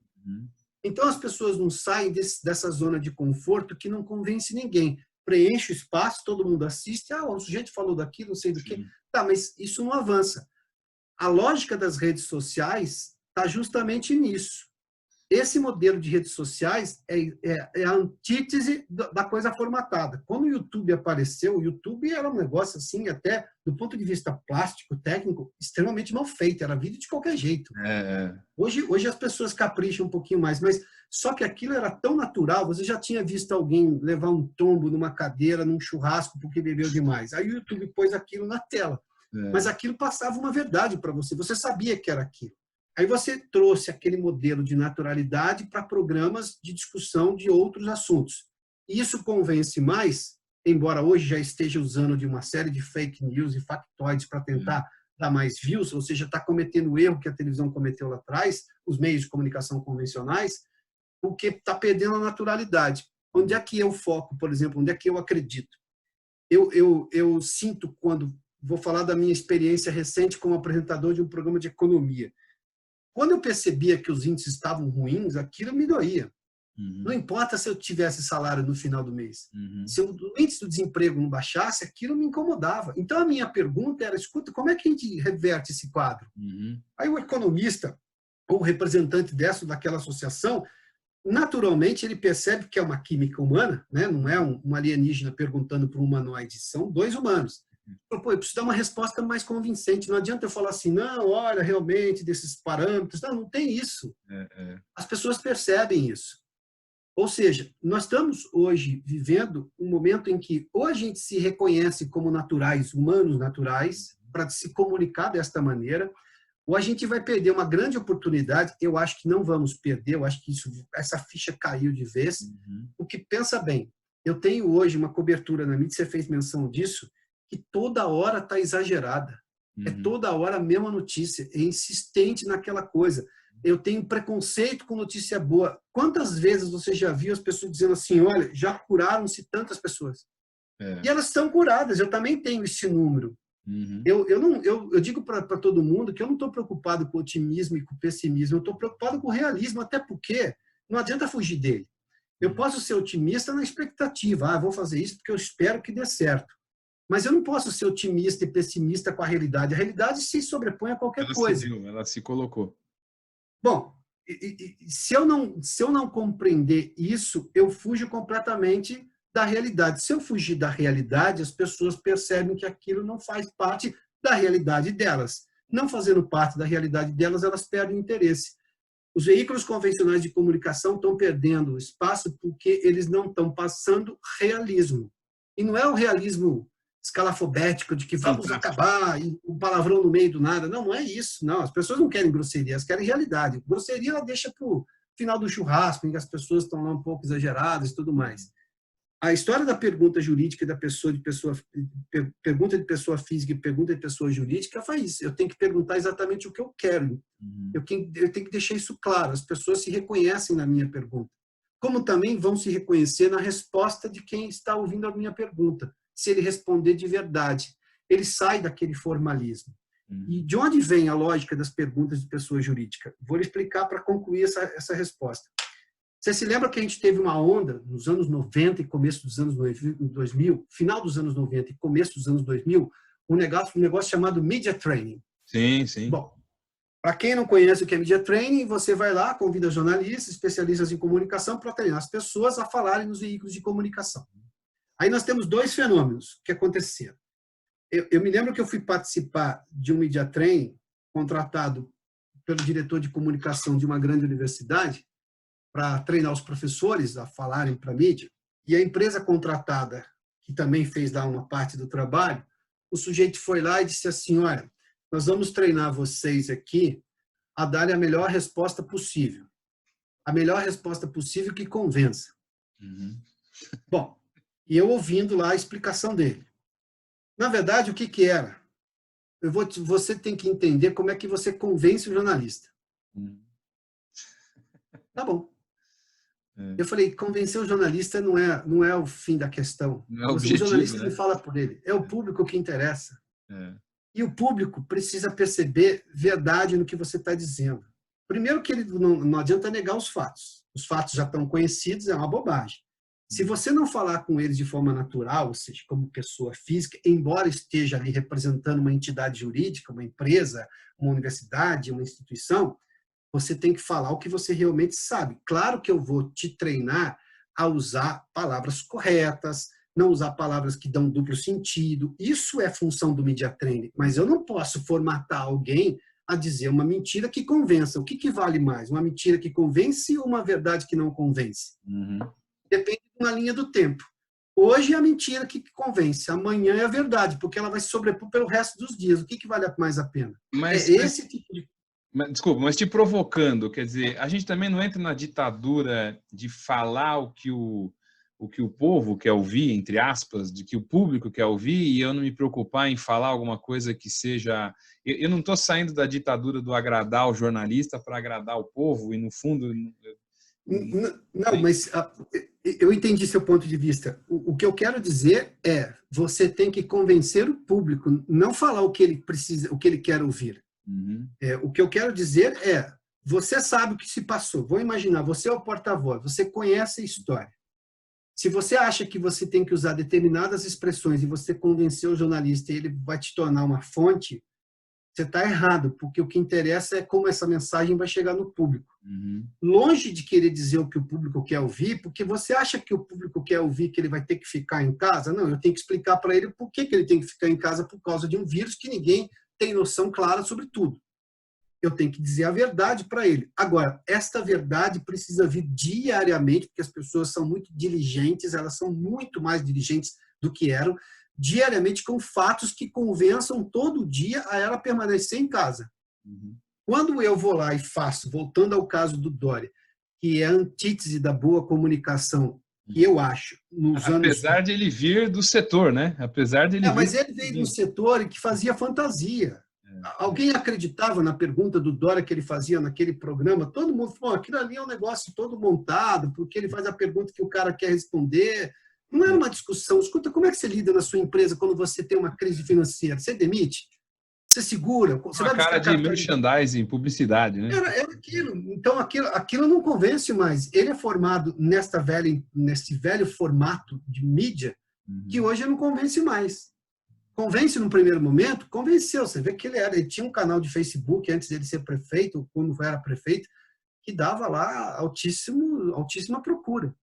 Então, as pessoas não saem dessa zona de conforto que não convence ninguém. Preenche o espaço, todo mundo assiste, o sujeito falou daquilo, não sei do que. Tá, mas isso não avança. A lógica das redes sociais está justamente nisso. Esse modelo de redes sociais é a antítese da coisa formatada. Quando o YouTube apareceu, o YouTube era um negócio assim, até do ponto de vista plástico, técnico, extremamente mal feito. Era vídeo de qualquer jeito. Hoje as pessoas capricham um pouquinho mais, mas só que aquilo era tão natural. Você já tinha visto alguém levar um tombo numa cadeira, num churrasco, porque bebeu demais. Aí o YouTube pôs aquilo na tela. Mas aquilo passava uma verdade para você. Você sabia que era aquilo. Aí você trouxe aquele modelo de naturalidade para programas de discussão de outros assuntos. E isso convence mais, embora hoje já esteja usando de uma série de fake news e factoides para tentar dar mais views, ou seja, está cometendo o erro que a televisão cometeu lá atrás, os meios de comunicação convencionais, porque está perdendo a naturalidade. Onde é que eu foco, por exemplo? Onde é que eu acredito? Eu sinto, quando vou falar da minha experiência recente como apresentador de um programa de economia, quando eu percebia que os índices estavam ruins, aquilo me doía. Não importa se eu tivesse salário no final do mês. Se o índice do desemprego não baixasse, aquilo me incomodava. Então, a minha pergunta era, escuta, como é que a gente reverte esse quadro? Aí o economista, ou o representante daquela associação, naturalmente ele percebe que é uma química humana, né? Não é um alienígena perguntando para um humanoide, são dois humanos. Eu preciso dar uma resposta mais convincente. Não adianta eu falar assim, não, olha, realmente, desses parâmetros. Não tem isso. As pessoas percebem isso. Ou seja, nós estamos hoje vivendo um momento em que ou a gente se reconhece como naturais, humanos naturais, para se comunicar desta maneira, ou a gente vai perder uma grande oportunidade. Eu acho que não vamos perder, eu acho que essa ficha caiu de vez. Porque, pensa bem, eu tenho hoje uma cobertura na mídia, você fez menção disso, que toda hora está exagerada. É toda hora a mesma notícia, é insistente naquela coisa. Eu tenho preconceito com notícia boa. Quantas vezes você já viu as pessoas dizendo assim, olha, já curaram-se tantas pessoas? E elas estão curadas, eu também tenho esse número. Eu digo para todo mundo que eu não estou preocupado com otimismo e com pessimismo, eu estou preocupado com o realismo, até porque não adianta fugir dele. Eu posso ser otimista na expectativa, vou fazer isso porque eu espero que dê certo. Mas eu não posso ser otimista e pessimista com a realidade. A realidade se sobrepõe a qualquer coisa. Ela se colocou. Bom, se eu não compreender isso, eu fujo completamente da realidade. Se eu fugir da realidade, as pessoas percebem que aquilo não faz parte da realidade delas. Não fazendo parte da realidade delas, elas perdem interesse. Os veículos convencionais de comunicação estão perdendo espaço porque eles não estão passando realismo. E não é o realismo escalafobético de que vamos acabar e um palavrão no meio do nada. Não, não é isso. Não, as pessoas não querem grosseria, elas querem realidade. Grosseria ela deixa para o final do churrasco, em que as pessoas estão lá um pouco exageradas e tudo mais. A história da pergunta jurídica da pergunta de pessoa física e pergunta de pessoa jurídica faz isso. Eu tenho que perguntar exatamente o que eu quero. Eu tenho que deixar isso claro. As pessoas se reconhecem na minha pergunta. Como também vão se reconhecer na resposta de quem está ouvindo a minha pergunta. Se ele responder de verdade, ele sai daquele formalismo. E de onde vem a lógica das perguntas de pessoa jurídica? Vou lhe explicar para concluir essa resposta. Você se lembra que a gente teve uma onda nos anos 90 e começo dos anos 2000, final dos anos 90 e começo dos anos 2000, um negócio chamado Media Training. Sim, sim. Bom, para quem não conhece o que é Media Training, você vai lá, convida jornalistas, especialistas em comunicação para treinar as pessoas a falarem nos veículos de comunicação. Aí nós temos dois fenômenos que aconteceram. Eu me lembro que eu fui participar de um Media Training contratado pelo diretor de comunicação de uma grande universidade para treinar os professores a falarem para a mídia, e a empresa contratada, que também fez lá uma parte do trabalho, o sujeito foi lá e disse assim, olha, nós vamos treinar vocês aqui a darem a melhor resposta possível. A melhor resposta possível que convença. Bom, e eu ouvindo lá a explicação dele. Na verdade, o que era? Você tem que entender como é que você convence o jornalista. Tá bom. Eu falei, convencer o jornalista não é o fim da questão. Não é o objetivo, o jornalista né? não fala por ele. É o público que interessa. E o público precisa perceber verdade no que você está dizendo. Primeiro que ele não adianta negar os fatos. Os fatos já estão conhecidos, é uma bobagem. Se você não falar com eles de forma natural, ou seja, como pessoa física, embora esteja ali representando uma entidade jurídica, uma empresa, uma universidade, uma instituição, você tem que falar o que você realmente sabe. Claro que eu vou te treinar a usar palavras corretas, não usar palavras que dão duplo sentido. Isso é função do media training, mas eu não posso formatar alguém a dizer uma mentira que convença. O que vale mais? Uma mentira que convence ou uma verdade que não convence? Depende de uma linha do tempo. Hoje é a mentira que convence, amanhã é a verdade, porque ela vai se sobrepor pelo resto dos dias. O que vale mais a pena? Esse tipo de... Desculpa, mas te provocando, quer dizer, a gente também não entra na ditadura de falar o que o povo quer ouvir, entre aspas, de que o público quer ouvir, e eu não me preocupar em falar alguma coisa que seja... Eu não estou saindo da ditadura do agradar o jornalista para agradar o povo, e no fundo... Não, mas eu entendi seu ponto de vista. O que eu quero dizer é, você tem que convencer o público, não falar o que ele precisa, o que ele quer ouvir. O que eu quero dizer é, você sabe o que se passou. Vou imaginar, você é o porta-voz, você conhece a história. Se você acha que você tem que usar determinadas expressões e você convencer o jornalista e ele vai te tornar uma fonte, você está errado, porque o que interessa é como essa mensagem vai chegar no público. Longe de querer dizer o que o público quer ouvir, porque você acha que o público quer ouvir que ele vai ter que ficar em casa? Não, eu tenho que explicar para ele por que ele tem que ficar em casa por causa de um vírus que ninguém tem noção clara sobre tudo. eu tenho que dizer a verdade para ele. Agora, esta verdade precisa vir diariamente, porque as pessoas são muito diligentes, elas são muito mais diligentes do que eram, diariamente com fatos que convençam todo dia a ela permanecer em casa. Uhum. Quando eu vou lá e faço, voltando ao caso do Dória, que é a antítese da boa comunicação, que eu acho, nos anos... Apesar de ele vir do setor, né? Apesar de ele vir... Mas ele veio de um setor que fazia fantasia. Alguém acreditava na pergunta do Dória que ele fazia naquele programa? Todo mundo falou, aquilo ali é um negócio todo montado, porque ele faz a pergunta que o cara quer responder. Não era uma discussão. Escuta, como é que você lida na sua empresa quando você tem uma crise financeira? Você demite? Você segura? Você uma cara de merchandising, publicidade, né? Era aquilo. Então, aquilo não convence mais. Ele é formado nesse velho formato de mídia que hoje não convence mais. Convence no primeiro momento? Convenceu. Você vê que ele tinha um canal de Facebook antes dele ser prefeito, quando era prefeito, que dava lá altíssima procura.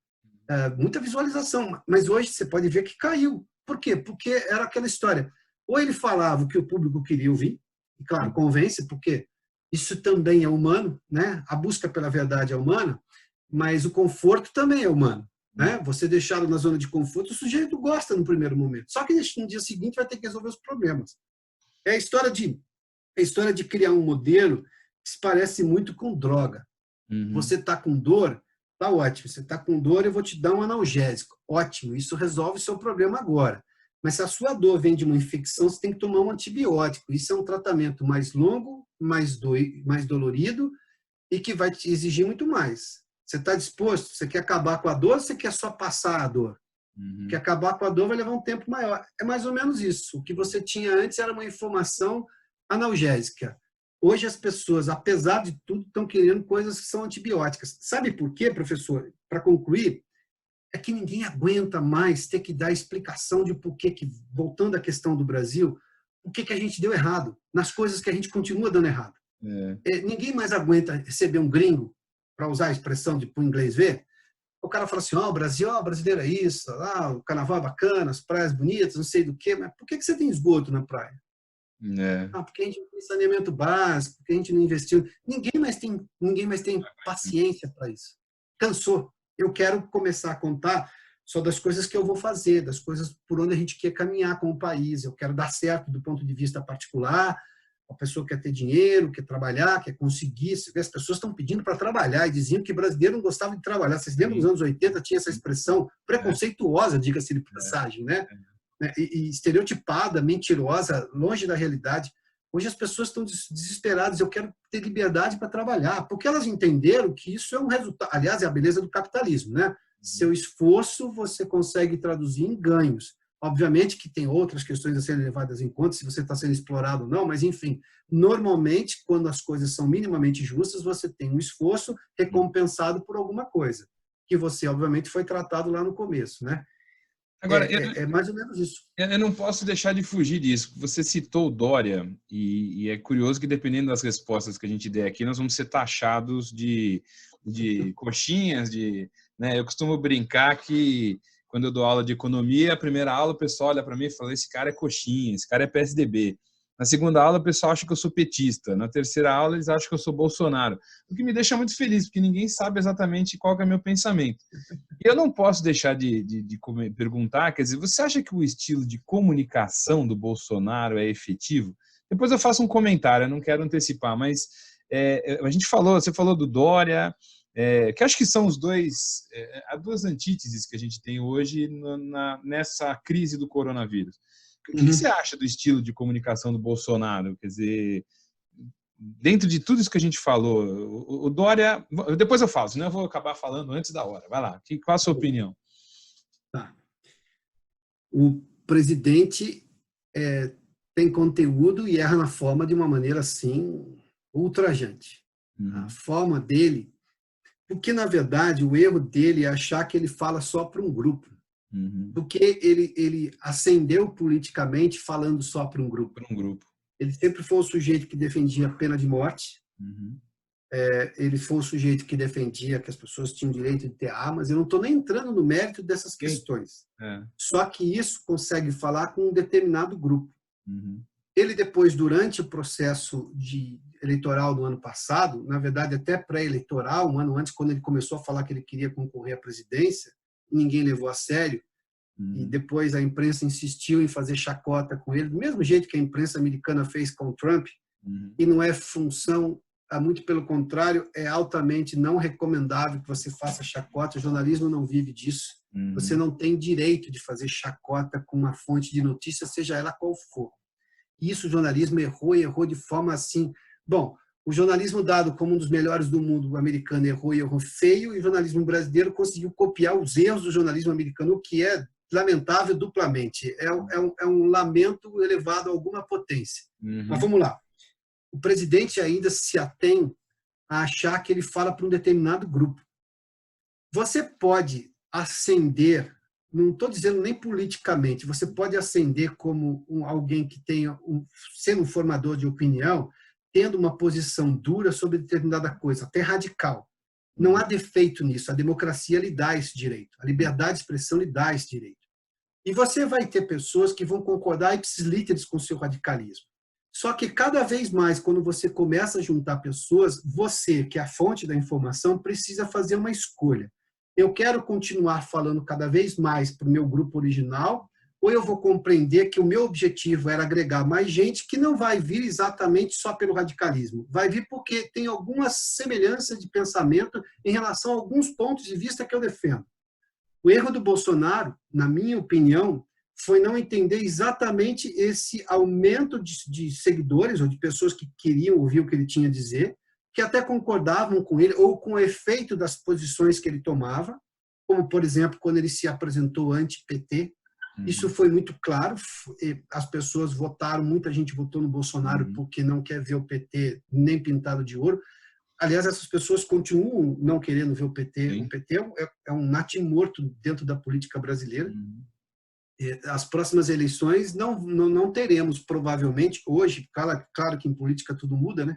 Muita visualização. Mas hoje você pode ver que caiu. Por quê? Porque era aquela história. Ou ele falava o que o público queria ouvir, e claro, convence, porque isso também é humano, né? A busca pela verdade é humana, mas o conforto também é humano. Né? Você deixá-lo na zona de conforto, o sujeito gosta no primeiro momento. Só que no dia seguinte vai ter que resolver os problemas. É a história de criar um modelo que se parece muito com droga. Você está com dor, tá ótimo. Você está com dor, eu vou te dar um analgésico. Ótimo, isso resolve o seu problema agora. Mas se a sua dor vem de uma infecção, você tem que tomar um antibiótico. Isso é um tratamento mais longo, mais dolorido e que vai te exigir muito mais. Você está disposto? Você quer acabar com a dor ou você quer só passar a dor? Porque acabar com a dor vai levar um tempo maior. É mais ou menos isso. O que você tinha antes era uma informação analgésica. Hoje as pessoas, apesar de tudo, estão querendo coisas que são antibióticas. Sabe por quê, professor? Para concluir, é que ninguém aguenta mais ter que dar explicação de por que, voltando à questão do Brasil, o que a gente deu errado, nas coisas que a gente continua dando errado. Ninguém mais aguenta receber um gringo, para usar a expressão de para o inglês ver, o cara fala assim, o Brasil, o brasileiro é isso, o carnaval é bacana, as praias bonitas, não sei do quê, mas por que você tem esgoto na praia? Porque a gente não tem saneamento básico, porque a gente não investiu. Ninguém mais tem paciência para isso. Cansou. Eu quero começar a contar só das coisas que eu vou fazer, das coisas por onde a gente quer caminhar como país. Eu quero dar certo do ponto de vista particular. A pessoa quer ter dinheiro, quer trabalhar, quer conseguir. As pessoas estão pedindo para trabalhar e diziam que brasileiro não gostava de trabalhar. Vocês lembram, nos anos 80 tinha essa expressão preconceituosa, diga-se de passagem, né? E estereotipada, mentirosa, longe da realidade. Hoje as pessoas estão desesperadas. Eu quero ter liberdade para trabalhar, porque elas entenderam que isso é um resultado. Aliás, é a beleza do capitalismo, né? Seu esforço você consegue traduzir em ganhos. Obviamente que tem outras questões a serem levadas em conta, se você está sendo explorado ou não, mas, enfim, normalmente, quando as coisas são minimamente justas, você tem um esforço recompensado por alguma coisa, que você, obviamente, foi tratado lá no começo, né? Agora, é mais ou menos isso. Eu não posso deixar de fugir disso. Você citou o Dória, e é curioso que, dependendo das respostas que a gente der aqui, nós vamos ser taxados de coxinhas, né? Eu costumo brincar que, quando eu dou aula de economia, a primeira aula o pessoal olha para mim e fala, esse cara é coxinha, esse cara é PSDB. Na segunda aula o pessoal acha que eu sou petista. Na terceira aula eles acham que eu sou Bolsonaro. O que me deixa muito feliz, porque ninguém sabe exatamente qual que é o meu pensamento. E eu não posso deixar de perguntar, quer dizer, você acha que o estilo de comunicação do Bolsonaro é efetivo? Depois eu faço um comentário, eu não quero antecipar, mas você falou do Dória, que acho que são as duas antíteses que a gente tem hoje nessa crise do coronavírus. O que você acha do estilo de comunicação do Bolsonaro? Quer dizer, dentro de tudo isso que a gente falou, o Dória... Depois eu falo, senão eu vou acabar falando antes da hora. Vai lá, qual a sua opinião? Tá. O presidente tem conteúdo e erra na forma de uma maneira, assim, ultrajante. A forma dele... Porque, na verdade, o erro dele é achar que ele fala só para um grupo. Porque ele ascendeu politicamente falando só para um grupo. Para um grupo. Ele sempre foi o sujeito que defendia a pena de morte. Ele foi o sujeito que defendia que as pessoas tinham direito de ter armas. Eu não estou nem entrando no mérito dessas questões. Só que isso consegue falar com um determinado grupo. Ele depois, durante o processo eleitoral do ano passado, na verdade até pré-eleitoral, um ano antes, quando ele começou a falar que ele queria concorrer à presidência, ninguém levou a sério, e depois a imprensa insistiu em fazer chacota com ele, do mesmo jeito que a imprensa americana fez com o Trump, e não é função, muito pelo contrário, é altamente não recomendável que você faça chacota, o jornalismo não vive disso, você não tem direito de fazer chacota com uma fonte de notícia, seja ela qual for. Isso o jornalismo errou e errou de forma assim. Bom, o jornalismo dado como um dos melhores do mundo americano errou e errou feio, e o jornalismo brasileiro conseguiu copiar os erros do jornalismo americano, o que é lamentável duplamente. É um lamento elevado a alguma potência. Mas vamos lá. O presidente ainda se atém a achar que ele fala para um determinado grupo. Você pode ascender, não estou dizendo nem politicamente, você pode ascender como alguém que tenha sendo um formador de opinião, tendo uma posição dura sobre determinada coisa, até radical. Não há defeito nisso, a democracia lhe dá esse direito, a liberdade de expressão lhe dá esse direito. E você vai ter pessoas que vão concordar ipsis literis com o seu radicalismo. Só que cada vez mais, quando você começa a juntar pessoas, você, que é a fonte da informação, precisa fazer uma escolha. Eu quero continuar falando cada vez mais para o meu grupo original, ou eu vou compreender que o meu objetivo era agregar mais gente que não vai vir exatamente só pelo radicalismo. Vai vir porque tem alguma semelhança de pensamento em relação a alguns pontos de vista que eu defendo. O erro do Bolsonaro, na minha opinião, foi não entender exatamente esse aumento de seguidores ou de pessoas que queriam ouvir o que ele tinha a dizer, que até concordavam com ele ou com o efeito das posições que ele tomava, como, por exemplo, quando ele se apresentou anti-PT. Isso foi muito claro, as pessoas votaram, muita gente votou no Bolsonaro porque não quer ver o PT nem pintado de ouro. Aliás, essas pessoas continuam não querendo ver o PT. Sim. O PT é um natimorto dentro da política brasileira. As próximas eleições não teremos, provavelmente, hoje, claro que em política tudo muda, né?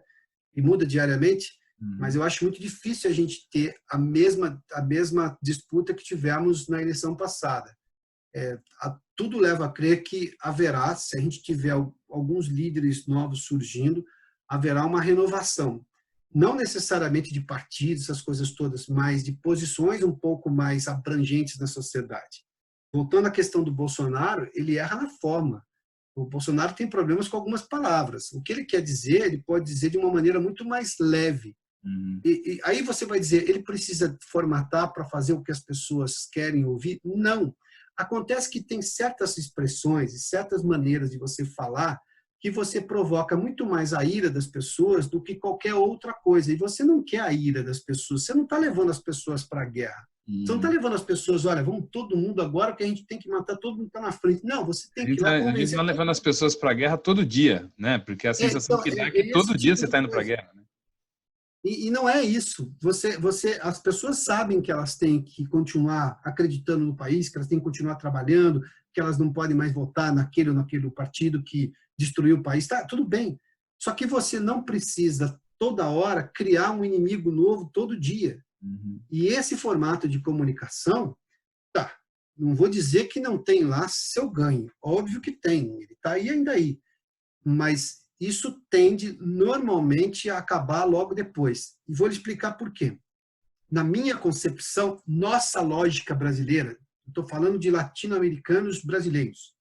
E muda diariamente, mas eu acho muito difícil a gente ter a mesma disputa que tivemos na eleição passada. Tudo leva a crer que haverá, se a gente tiver alguns líderes novos surgindo, haverá uma renovação. Não necessariamente de partidos, essas coisas todas, mas de posições um pouco mais abrangentes na sociedade. Voltando à questão do Bolsonaro, ele erra na forma. O Bolsonaro tem problemas com algumas palavras. O que ele quer dizer, ele pode dizer de uma maneira muito mais leve. E aí você vai dizer, ele precisa formatar para fazer o que as pessoas querem ouvir? Não. Acontece que tem certas expressões e certas maneiras de você falar que você provoca muito mais a ira das pessoas do que qualquer outra coisa. E você não quer a ira das pessoas. Você não está levando as pessoas para a guerra. Você não está levando as pessoas, olha, vamos todo mundo agora que a gente tem que matar todo mundo que está na frente. Não, você tem que ir lá convencer. A gente está levando as pessoas para a guerra todo dia, né? Porque a sensação que dá é que todo dia você está indo para a guerra. Né? E não é isso. As pessoas sabem que elas têm que continuar acreditando no país, que elas têm que continuar trabalhando, que elas não podem mais votar naquele ou naquele partido que destruiu o país. Tá, tudo bem. Só que você não precisa, toda hora, criar um inimigo novo todo dia. E esse formato de comunicação, não vou dizer que não tem lá seu ganho. Óbvio que tem. Ele está aí ainda aí. Mas isso tende, normalmente, a acabar logo depois. E vou lhe explicar por quê. Na minha concepção, nossa lógica brasileira, estou falando de latino-americanos brasileiros,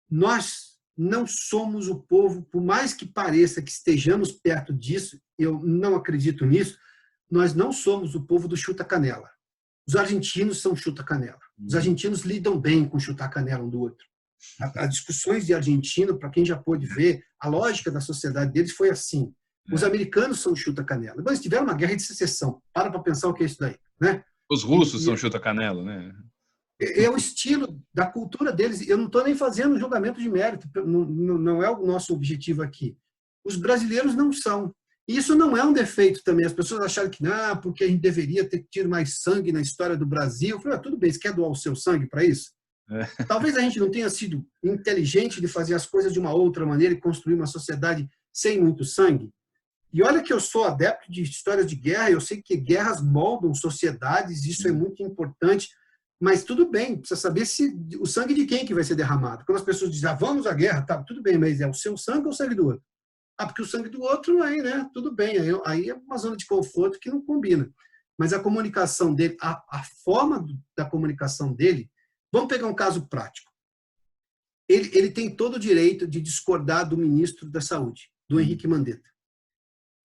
nós não somos o povo, por mais que pareça que estejamos perto disso, eu não acredito nisso, nós não somos o povo do chuta-canela. Os argentinos são chuta-canela. Os argentinos lidam bem com chutar-canela um do outro. As discussões de argentino, para quem já pôde ver, a lógica da sociedade deles foi assim. Os americanos são chuta-canela. Eles tiveram uma guerra de secessão. Para pensar o que é isso daí. Né? Os russos são chuta-canela, né? É o estilo da cultura deles. Eu não estou nem fazendo julgamento de mérito. Não é o nosso objetivo aqui. Os brasileiros não são. E isso não é um defeito também. As pessoas acharam que, porque a gente deveria ter tido mais sangue na história do Brasil. Eu falei, tudo bem, você quer doar o seu sangue para isso? Talvez a gente não tenha sido inteligente de fazer as coisas de uma outra maneira e construir uma sociedade sem muito sangue. E olha que eu sou adepto de histórias de guerra, eu sei que guerras moldam sociedades, isso é muito importante, Mas tudo bem, precisa saber se o sangue de quem que vai ser derramado. Quando as pessoas dizem, vamos à guerra, tá, tudo bem, mas é o seu sangue ou o sangue do outro? Porque o sangue do outro, aí, né, tudo bem, aí é uma zona de conforto que não combina. Mas a comunicação dele, a forma da comunicação dele, vamos pegar um caso prático. Ele tem todo o direito de discordar do ministro da Saúde, do Henrique Mandetta.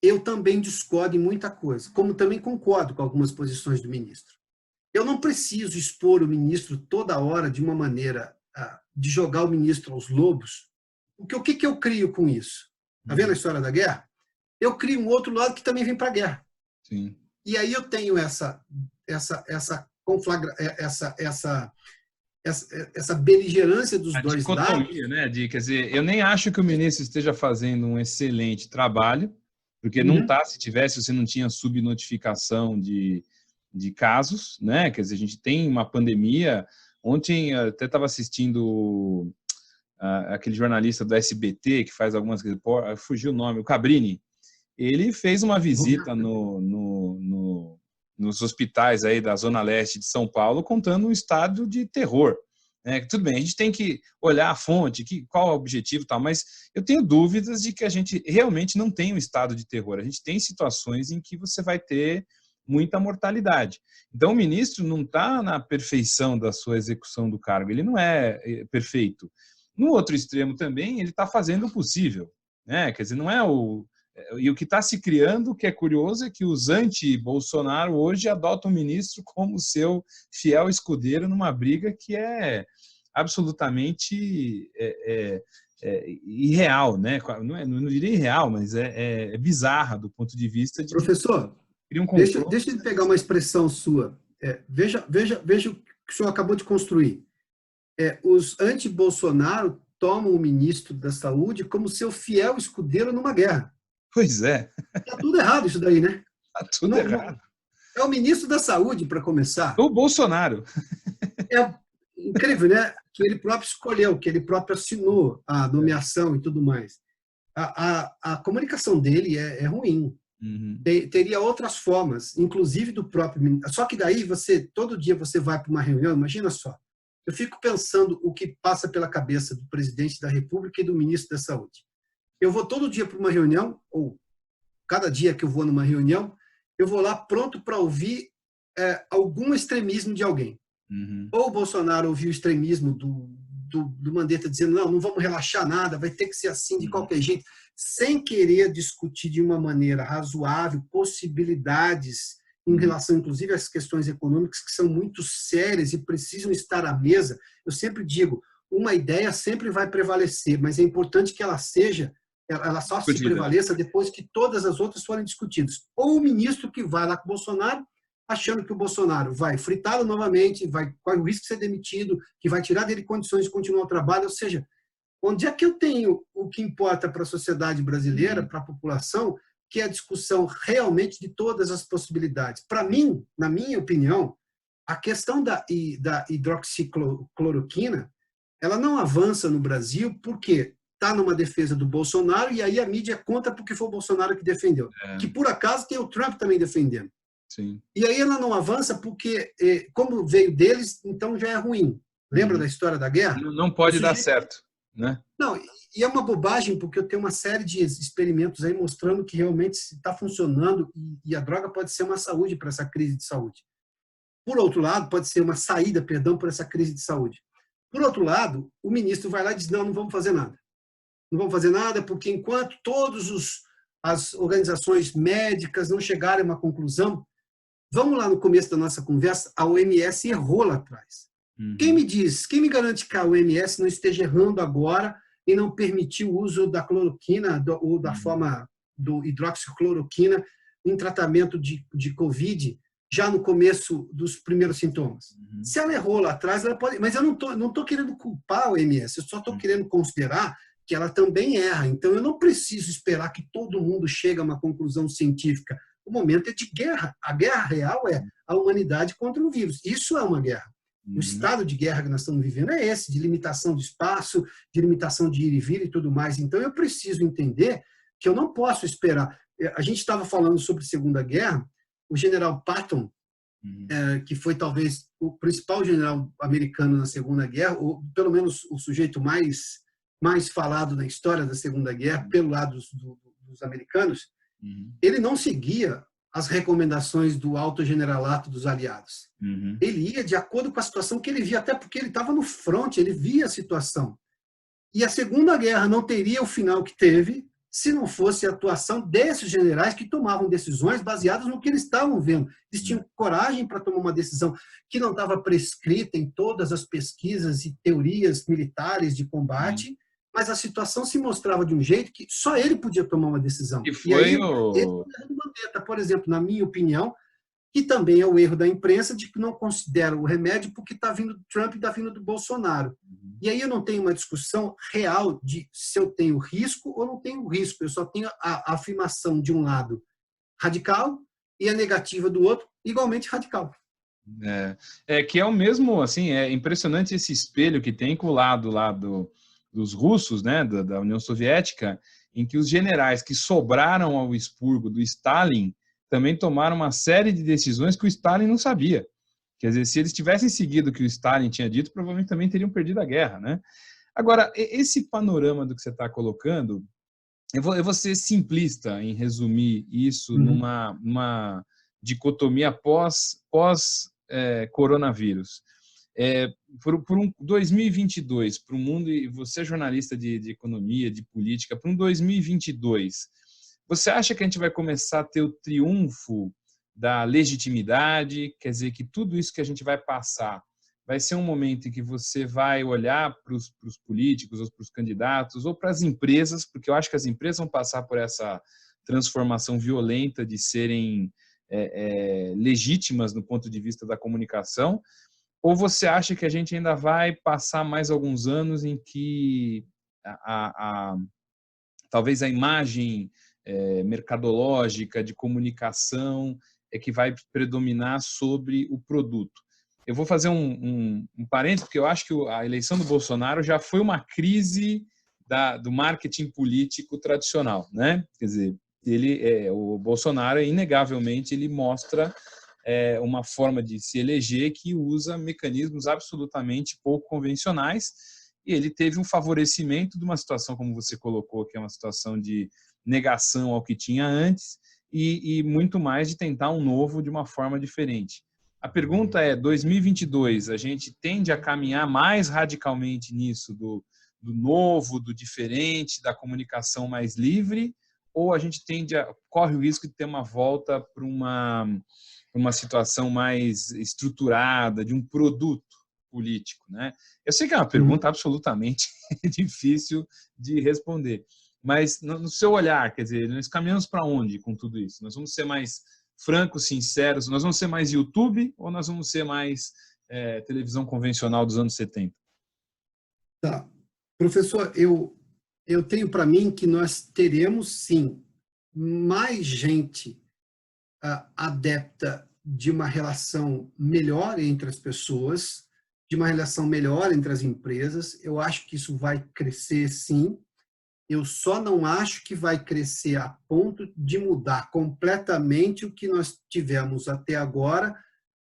Eu também discordo em muita coisa, como também concordo com algumas posições do ministro. Eu não preciso expor o ministro toda hora de uma maneira de jogar o ministro aos lobos. O que eu crio com isso? Está vendo a história da guerra? Eu crio um outro lado que também vem para a guerra. Sim. E aí eu tenho essa beligerância dos dois lados. Né, quer dizer, eu nem acho que o ministro esteja fazendo um excelente trabalho, porque não está, se tivesse, você não tinha subnotificação de casos, né? Quer dizer, a gente tem uma pandemia. Ontem eu até estava assistindo aquele jornalista do SBT que faz algumas reportagens, fugiu o nome, o Cabrini. Ele fez uma visita nos hospitais aí da Zona Leste de São Paulo, contando um estado de terror. Tudo bem, a gente tem que olhar a fonte, qual é o objetivo e tal, mas eu tenho dúvidas de que a gente realmente não tem um estado de terror. A gente tem situações em que você vai ter muita mortalidade. Então, o ministro não está na perfeição da sua execução do cargo, ele não é perfeito. No outro extremo também, ele está fazendo o possível, né? Quer dizer, não é o... E o que está se criando, o que é curioso, é que os anti-Bolsonaro hoje adotam o ministro como seu fiel escudeiro numa briga que é absolutamente irreal, né? Não diria irreal, mas é bizarra do ponto de vista de... Professor, deixa eu pegar uma expressão sua. Veja o que o senhor acabou de construir. Os anti-Bolsonaro tomam o ministro da Saúde como seu fiel escudeiro numa guerra. Pois é. Está tudo errado isso daí, né? Está tudo errado. É o ministro da Saúde, para começar. O Bolsonaro. É incrível, né? Que ele próprio escolheu, que ele próprio assinou a nomeação e tudo mais. A comunicação dele é ruim. Uhum. Teria outras formas, inclusive do próprio ministro. Só que daí, todo dia você vai para uma reunião, imagina só. Eu fico pensando o que passa pela cabeça do presidente da República e do ministro da Saúde. Eu vou todo dia para uma reunião, ou cada dia que eu vou numa reunião, eu vou lá pronto para ouvir algum extremismo de alguém. Uhum. Ou o Bolsonaro ouviu o extremismo do Mandetta dizendo não vamos relaxar nada, vai ter que ser assim de qualquer jeito, sem querer discutir de uma maneira razoável possibilidades em relação, inclusive, às questões econômicas que são muito sérias e precisam estar à mesa. Eu sempre digo, uma ideia sempre vai prevalecer, mas é importante que ela só se prevaleça depois que todas as outras forem discutidas. Ou o ministro que vai lá com o Bolsonaro, achando que o Bolsonaro vai fritá-lo novamente, corre o risco de ser demitido, que vai tirar dele condições de continuar o trabalho. Ou seja, onde é que eu tenho o que importa para a sociedade brasileira, para a população, que é a discussão realmente de todas as possibilidades? Para mim, na minha opinião, a questão da hidroxicloroquina, ela não avança no Brasil porque está numa defesa do Bolsonaro e aí a mídia conta porque foi o Bolsonaro que defendeu. Que, por acaso, tem o Trump também defendendo. Sim. E aí ela não avança porque, como veio deles, então já é ruim. Lembra da história da guerra? Não pode dar certo, né? Não, e é uma bobagem porque eu tenho uma série de experimentos aí mostrando que realmente está funcionando e a droga pode ser uma saúde para essa crise de saúde. Por outro lado, pode ser uma saída, para essa crise de saúde. Por outro lado, o ministro vai lá e diz, não vamos fazer nada. Não vamos fazer nada porque enquanto todas as organizações médicas não chegarem a uma conclusão, vamos lá no começo da nossa conversa, a OMS errou lá atrás. Uhum. Quem me garante que a OMS não esteja errando agora e não permitiu o uso da cloroquina ou da forma do hidroxicloroquina em tratamento de Covid já no começo dos primeiros sintomas? Uhum. Se ela errou lá atrás, ela pode... Mas eu não tô querendo culpar a OMS, eu só estou querendo considerar que ela também erra. Então, eu não preciso esperar que todo mundo chegue a uma conclusão científica. O momento é de guerra. A guerra real é a humanidade contra um vírus. Isso é uma guerra. O estado de guerra que nós estamos vivendo é esse, de limitação de espaço, de limitação de ir e vir e tudo mais. Então, eu preciso entender que eu não posso esperar. A gente estava falando sobre a Segunda Guerra, o general Patton, que foi talvez o principal general americano na Segunda Guerra, ou pelo menos o sujeito mais falado na história da Segunda Guerra, pelo lado dos americanos, ele não seguia as recomendações do alto generalato dos aliados. Ele ia de acordo com a situação que ele via, até porque ele estava no front, ele via a situação. E a Segunda Guerra não teria o final que teve se não fosse a atuação desses generais que tomavam decisões baseadas no que eles estavam vendo. Eles tinham coragem para tomar uma decisão que não estava prescrita em todas as pesquisas e teorias militares de combate, mas a situação se mostrava de um jeito que só ele podia tomar uma decisão. E foi aí, por exemplo, na minha opinião, que também é o erro da imprensa de que não considera o remédio porque está vindo do Trump e está vindo do Bolsonaro. E aí eu não tenho uma discussão real de se eu tenho risco ou não tenho risco. Eu só tenho a afirmação de um lado radical e a negativa do outro igualmente radical. Que é o mesmo, assim, é impressionante esse espelho que tem com o lado lá dos russos, né, da União Soviética, em que os generais que sobraram ao expurgo do Stalin também tomaram uma série de decisões que o Stalin não sabia. Quer dizer, se eles tivessem seguido o que o Stalin tinha dito, provavelmente também teriam perdido a guerra, né? Agora, esse panorama do que você está colocando, eu vou ser simplista em resumir isso numa dicotomia pós-coronavírus. Por um 2022, para o mundo, e você é jornalista de economia, de política, para um 2022, você acha que a gente vai começar a ter o triunfo da legitimidade? Quer dizer, que tudo isso que a gente vai passar vai ser um momento em que você vai olhar para os políticos, ou para os candidatos, ou para as empresas, porque eu acho que as empresas vão passar por essa transformação violenta de serem legítimas no ponto de vista da comunicação, ou você acha que a gente ainda vai passar mais alguns anos em que talvez a imagem mercadológica, de comunicação, é que vai predominar sobre o produto? Eu vou fazer um parênteses, porque eu acho que a eleição do Bolsonaro já foi uma crise do marketing político tradicional, né? Quer dizer, o Bolsonaro, inegavelmente, ele mostra uma forma de se eleger que usa mecanismos absolutamente pouco convencionais, e ele teve um favorecimento de uma situação, como você colocou, que é uma situação de negação ao que tinha antes, e muito mais de tentar um novo de uma forma diferente. A pergunta é, 2022, a gente tende a caminhar mais radicalmente nisso, do novo, do diferente, da comunicação mais livre, ou a gente corre o risco de ter uma volta para uma situação mais estruturada, de um produto político, né? Eu sei que é uma pergunta absolutamente difícil de responder, mas no seu olhar, quer dizer, nós caminhamos para onde com tudo isso? Nós vamos ser mais francos, sinceros? Nós vamos ser mais YouTube ou nós vamos ser mais televisão convencional dos anos 70? Tá. Professor, eu tenho para mim que nós teremos, sim, mais gente adepta de uma relação melhor entre as pessoas, de uma relação melhor entre as empresas. Eu acho que isso vai crescer, sim. Eu só não acho que vai crescer a ponto de mudar completamente o que nós tivemos até agora,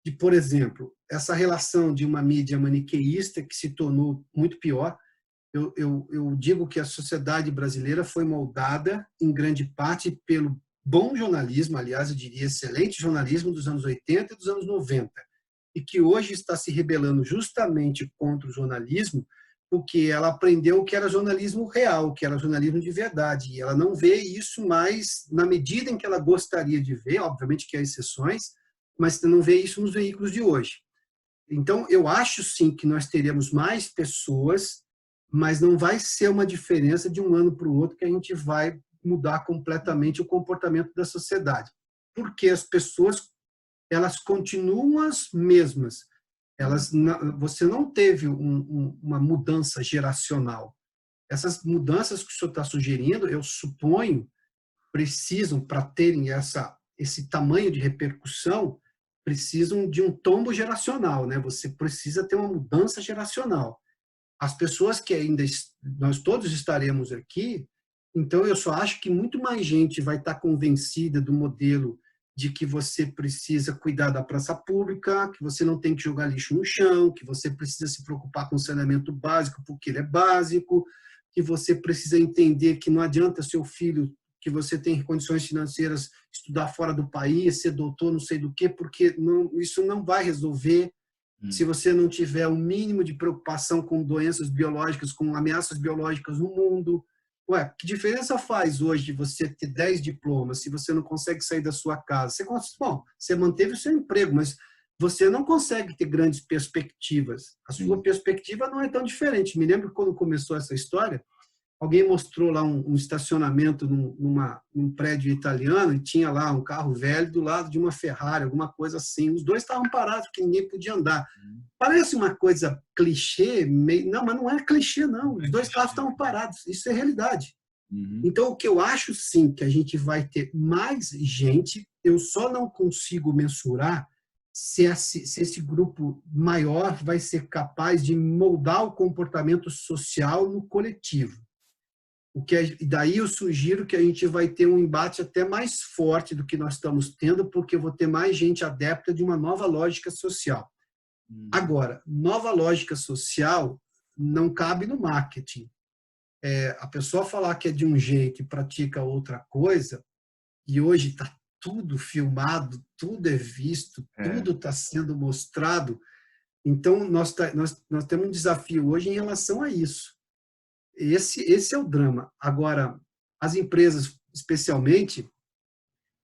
de, por exemplo, essa relação de uma mídia maniqueísta que se tornou muito pior. Eu digo que a sociedade brasileira foi moldada, em grande parte, pelo bom jornalismo, aliás, eu diria excelente jornalismo dos anos 80 e dos anos 90, e que hoje está se rebelando justamente contra o jornalismo, porque ela aprendeu o que era jornalismo real, o que era jornalismo de verdade, e ela não vê isso mais na medida em que ela gostaria de ver, obviamente que há exceções, mas não vê isso nos veículos de hoje. Então, eu acho sim que nós teremos mais pessoas, mas não vai ser uma diferença de um ano para o outro que a gente vai mudar completamente o comportamento da sociedade, porque as pessoas, elas continuam as mesmas. Você não teve uma mudança geracional. Essas mudanças que o senhor está sugerindo, eu suponho, precisam, para terem esse tamanho de repercussão, precisam de um tombo geracional, né? Você precisa ter uma mudança geracional. As pessoas que ainda, nós todos estaremos aqui, então eu só acho que muito mais gente vai estar convencida do modelo de que você precisa cuidar da praça pública, que você não tem que jogar lixo no chão, que você precisa se preocupar com o saneamento básico porque ele é básico, que você precisa entender que não adianta seu filho, que você tem condições financeiras, estudar fora do país, ser doutor, não sei do quê, porque isso não vai resolver se você não tiver um mínimo de preocupação com doenças biológicas, com ameaças biológicas no mundo. Ué, que diferença faz hoje de você ter 10 diplomas se você não consegue sair da sua casa? Você manteve o seu emprego, mas você não consegue ter grandes perspectivas. A sua perspectiva não é tão diferente. Me lembro que quando começou essa história, alguém mostrou lá um estacionamento num prédio italiano e tinha lá um carro velho do lado de uma Ferrari, alguma coisa assim. Os dois estavam parados porque ninguém podia andar. Parece uma coisa clichê, não, mas não é clichê, não. Os dois carros estavam parados. Isso é realidade. Então, o que eu acho, sim, que a gente vai ter mais gente, eu só não consigo mensurar se esse grupo maior vai ser capaz de moldar o comportamento social no coletivo. E daí eu sugiro que a gente vai ter um embate até mais forte do que nós estamos tendo, porque eu vou ter mais gente adepta de uma nova lógica social. Agora, nova lógica social não cabe no marketing. A pessoa falar que é de um jeito e pratica outra coisa, e hoje está tudo filmado, tudo é visto, tudo está sendo mostrado. Então, nós temos um desafio hoje em relação a isso. Esse é o drama. Agora, as empresas, especialmente,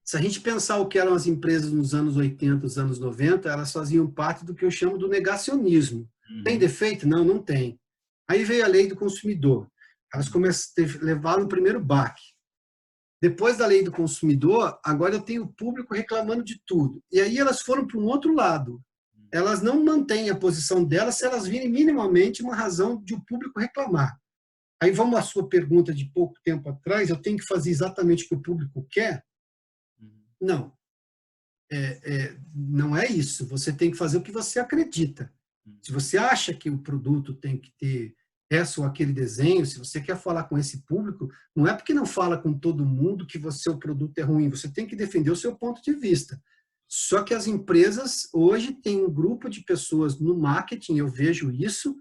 se a gente pensar o que eram as empresas nos anos 80, nos anos 90, elas faziam parte do que eu chamo do negacionismo. Tem defeito? Não, não tem. Aí veio a lei do consumidor. Elas levaram o primeiro baque. Depois da lei do consumidor, agora eu tenho o público reclamando de tudo. E aí elas foram para um outro lado. Elas não mantêm a posição delas se elas virem minimamente uma razão de o público reclamar. Aí vamos à sua pergunta de pouco tempo atrás, eu tenho que fazer exatamente o que o público quer? Não. Não é isso. Você tem que fazer o que você acredita. Se você acha que o produto tem que ter essa ou aquele desenho, se você quer falar com esse público, não é porque não fala com todo mundo que o seu produto é ruim. Você tem que defender o seu ponto de vista. Só que as empresas hoje têm um grupo de pessoas no marketing, eu vejo isso,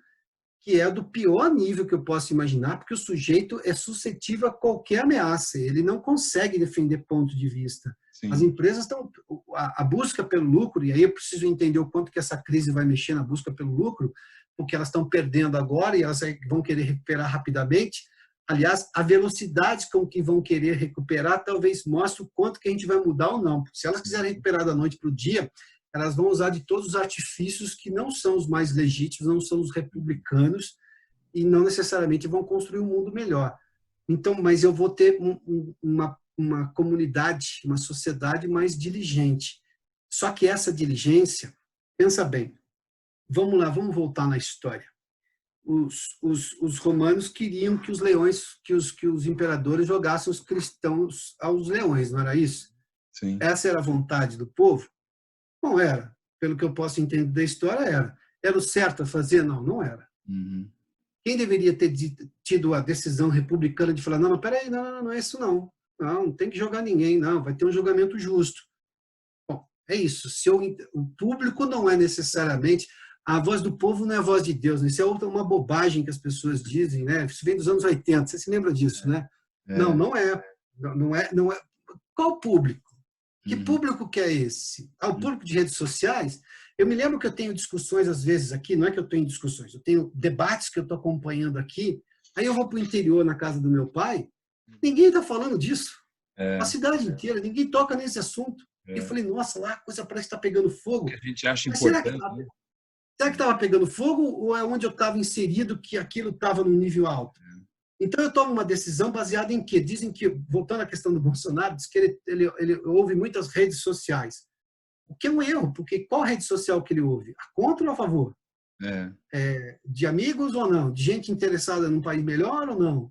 que é do pior nível que eu posso imaginar, porque o sujeito é suscetível a qualquer ameaça, ele não consegue defender ponto de vista. Sim. As empresas estão... A busca pelo lucro, e aí eu preciso entender o quanto que essa crise vai mexer na busca pelo lucro, porque elas estão perdendo agora e elas vão querer recuperar rapidamente. Aliás, a velocidade com que vão querer recuperar talvez mostre o quanto que a gente vai mudar ou não. Porque se elas quiserem recuperar da noite para o dia, elas vão usar de todos os artifícios que não são os mais legítimos, não são os republicanos, e não necessariamente vão construir um mundo melhor. Então, mas eu vou ter uma comunidade, uma sociedade mais diligente. Só que essa diligência, pensa bem, vamos lá, vamos voltar na história. Os romanos queriam que os leões, que os imperadores jogassem os cristãos aos leões, não era isso? Sim. Essa era a vontade do povo? Não era. Pelo que eu posso entender da história, era. Era o certo a fazer? Não, não era. Quem deveria ter tido a decisão republicana de falar, não, peraí, não é isso não. Não tem que jogar ninguém, não, vai ter um julgamento justo. Bom, é isso. O público não é necessariamente... A voz do povo não é a voz de Deus. Isso é uma bobagem que as pessoas dizem, né? Isso vem dos anos 80. Você se lembra disso, né? Não é. Não é. Qual público? Que público que é esse? O público de redes sociais? Eu me lembro que eu tenho discussões, às vezes, aqui. Não é que eu tenho discussões. Eu tenho debates que eu estou acompanhando aqui. Aí eu vou para o interior, na casa do meu pai. Ninguém está falando disso. A cidade inteira. Ninguém toca nesse assunto. Eu falei, nossa, lá a coisa parece que está pegando fogo. Que a gente acha importante, né? Será que estava pegando fogo ou é onde eu estava inserido que aquilo estava num nível alto? Então, eu tomo uma decisão baseada em quê? Dizem que, voltando à questão do Bolsonaro, diz que ele ouve muitas redes sociais. O que é um erro, porque qual rede social que ele ouve? A contra ou a favor? De amigos ou não? De gente interessada num país melhor ou não?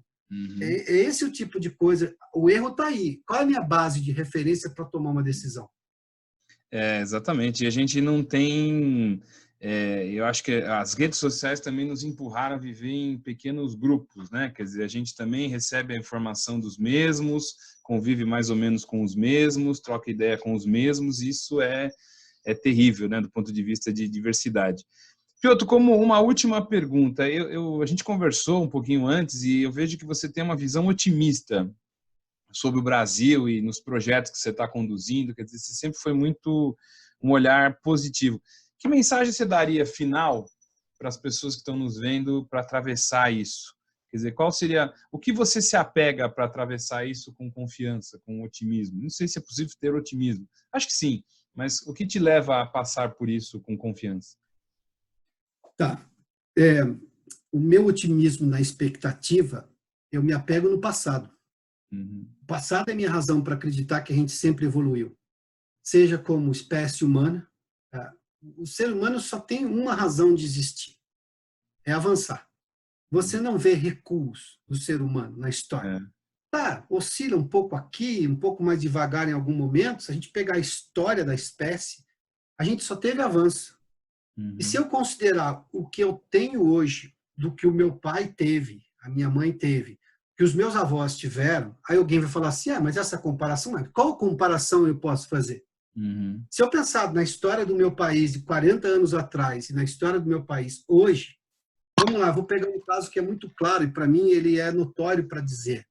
É esse o tipo de coisa. O erro está aí. Qual é a minha base de referência para tomar uma decisão? Exatamente. E a gente não tem Eu acho que as redes sociais também nos empurraram a viver em pequenos grupos, né? Quer dizer, a gente também recebe a informação dos mesmos, convive mais ou menos com os mesmos, troca ideia com os mesmos, e isso é terrível, né? Do ponto de vista de diversidade. Piotr, como uma última pergunta, a gente conversou um pouquinho antes e eu vejo que você tem uma visão otimista sobre o Brasil e nos projetos que você está conduzindo, quer dizer, você sempre foi muito um olhar positivo. Que mensagem você daria final para as pessoas que estão nos vendo para atravessar isso? Quer dizer, qual seria, o que você se apega para atravessar isso com confiança, com otimismo? Não sei se é possível ter otimismo. Acho que sim, mas o que te leva a passar por isso com confiança? Tá. O meu otimismo na expectativa, eu me apego no passado. O passado é minha razão para acreditar que a gente sempre evoluiu. Seja como espécie humana, tá? O ser humano só tem uma razão de existir, é avançar. Você não vê recuos do ser humano na história. Tá, oscila um pouco aqui, um pouco mais devagar em algum momento. Se a gente pegar a história da espécie, a gente só teve avanço. E se eu considerar o que eu tenho hoje do que o meu pai teve, a minha mãe teve, que os meus avós tiveram, aí alguém vai falar assim, mas essa comparação, qual comparação eu posso fazer? Se eu pensar na história do meu país de 40 anos atrás e na história do meu país hoje, vamos lá, vou pegar um caso que é muito claro e para mim ele é notório para dizer.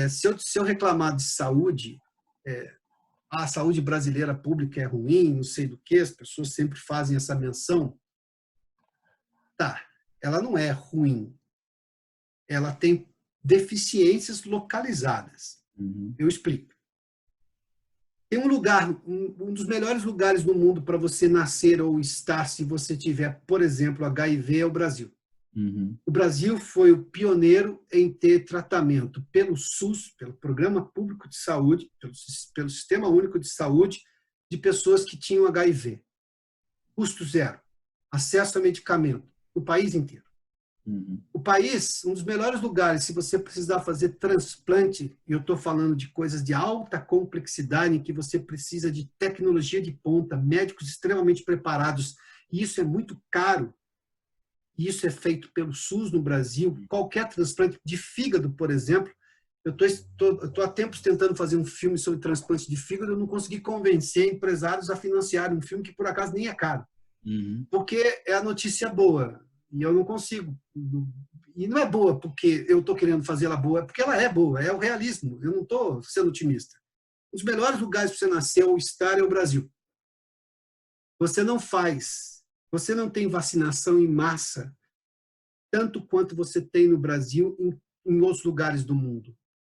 Se eu reclamar de saúde, a saúde brasileira pública é ruim, não sei do que, as pessoas sempre fazem essa menção. Tá, ela não é ruim. Ela tem deficiências localizadas. Eu explico. Tem um lugar, um dos melhores lugares no mundo para você nascer ou estar se você tiver, por exemplo, HIV é o Brasil. O Brasil foi o pioneiro em ter tratamento pelo SUS, pelo Programa Público de Saúde, pelo Sistema Único de Saúde, de pessoas que tinham HIV. Custo zero. Acesso a medicamento. No país inteiro. O país, um dos melhores lugares, se você precisar fazer transplante, e eu estou falando de coisas de alta complexidade, em que você precisa de tecnologia de ponta, médicos extremamente preparados, e isso é muito caro, e isso é feito pelo SUS no Brasil, qualquer transplante de fígado, por exemplo, eu estou há tempos tentando fazer um filme sobre transplante de fígado, eu não consegui convencer empresários a financiarem um filme que por acaso nem é caro, porque é a notícia boa, e eu não consigo. E não é boa porque eu estou querendo fazer ela boa, é porque ela é boa, é o realismo. Eu não estou sendo otimista. Um dos melhores lugares para você nascer ou estar é o Brasil. Você não tem vacinação em massa, tanto quanto você tem no Brasil em outros lugares do mundo.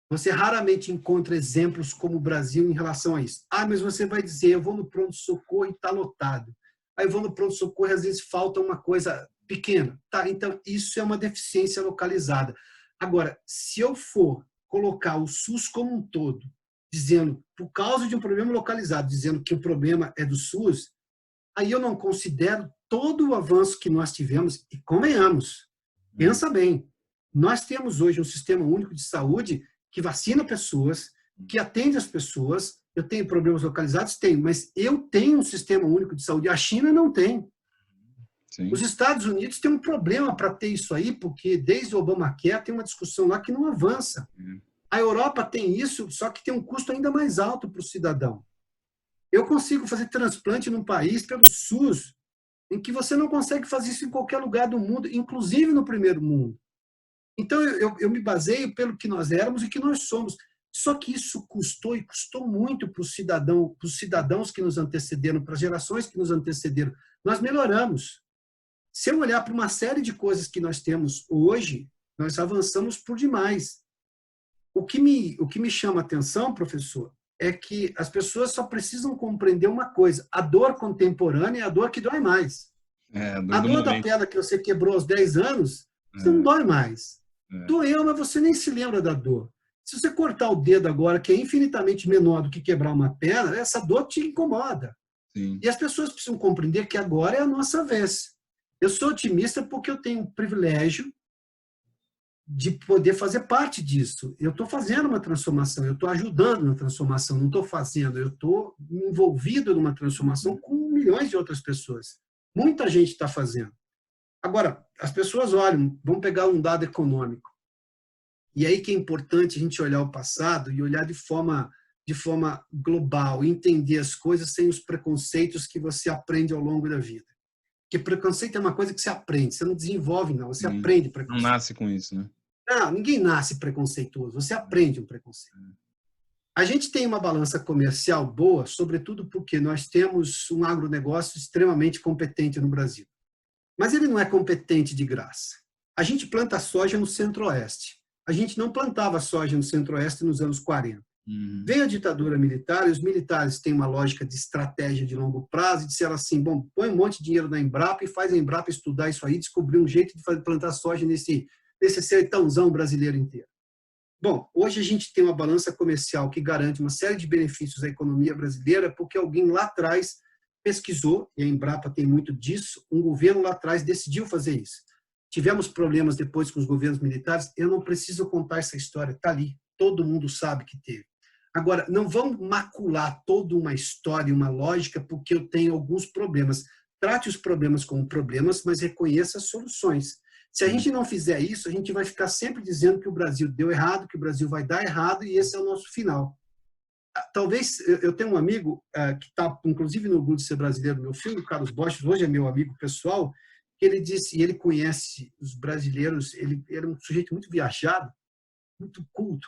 Você raramente encontra exemplos como o Brasil em relação a isso. Mas você vai dizer, eu vou no pronto-socorro e está lotado. Aí eu vou no pronto-socorro e às vezes falta uma coisa pequena. Tá, então, isso é uma deficiência localizada. Agora, se eu for colocar o SUS como um todo, dizendo, por causa de um problema localizado, dizendo que o problema é do SUS, aí eu não considero todo o avanço que nós tivemos, e convenhamos, pensa bem, nós temos hoje um sistema único de saúde que vacina pessoas, que atende as pessoas, eu tenho problemas localizados? Tenho, mas eu tenho um sistema único de saúde, a China não tem. Sim. Os Estados Unidos têm um problema para ter isso aí, porque desde o Obamacare tem uma discussão lá que não avança. A Europa tem isso, só que tem um custo ainda mais alto para o cidadão. Eu consigo fazer transplante num país pelo SUS, em que você não consegue fazer isso em qualquer lugar do mundo, inclusive no primeiro mundo. Então, eu me baseio pelo que nós éramos e que nós somos. Só que isso custou, e custou muito para os cidadãos que nos antecederam, para as gerações que nos antecederam. Nós melhoramos. Se eu olhar para uma série de coisas que nós temos hoje, nós avançamos por demais. O que me chama a atenção, professor, é que as pessoas só precisam compreender uma coisa. A dor contemporânea é a dor que dói mais. A dor da perna que você quebrou aos 10 anos, você não dói mais. Doeu, mas você nem se lembra da dor. Se você cortar o dedo agora, que é infinitamente menor do que quebrar uma perna, essa dor te incomoda. Sim. E as pessoas precisam compreender que agora é a nossa vez. Eu sou otimista porque eu tenho o privilégio de poder fazer parte disso. Eu estou fazendo uma transformação, eu estou ajudando na transformação, não estou fazendo, eu estou envolvido numa transformação com milhões de outras pessoas. Muita gente está fazendo. Agora, as pessoas olham, vamos pegar um dado econômico. E aí que é importante a gente olhar o passado e olhar de forma global, entender as coisas sem os preconceitos que você aprende ao longo da vida. Porque preconceito é uma coisa que você aprende, você não desenvolve, não, você aprende preconceito. Não nasce com isso, né? Não, ninguém nasce preconceituoso, você aprende um preconceito. A gente tem uma balança comercial boa, sobretudo porque nós temos um agronegócio extremamente competente no Brasil. Mas ele não é competente de graça. A gente planta soja no Centro-Oeste. A gente não plantava soja no Centro-Oeste nos anos 40. Veio a ditadura militar e os militares têm uma lógica de estratégia de longo prazo e disseram assim, bom, põe um monte de dinheiro na Embrapa e faz a Embrapa estudar isso aí, descobrir um jeito de plantar soja nesse sertãozão brasileiro inteiro. Bom, hoje a gente tem uma balança comercial que garante uma série de benefícios à economia brasileira porque alguém lá atrás pesquisou, e a Embrapa tem muito disso, um governo lá atrás decidiu fazer isso. Tivemos problemas depois com os governos militares, eu não preciso contar essa história, está ali, todo mundo sabe que teve. Agora, não vamos macular toda uma história, uma lógica, porque eu tenho alguns problemas. Trate os problemas como problemas, mas reconheça as soluções. Se a gente não fizer isso, a gente vai ficar sempre dizendo que o Brasil deu errado, que o Brasil vai dar errado, e esse é o nosso final. Talvez, eu tenho um amigo que está, inclusive, no Orgulho de Ser Brasileiro, meu filho, o Carlos Bosch, hoje é meu amigo pessoal, que ele disse, e ele conhece os brasileiros, ele era um sujeito muito viajado, muito culto,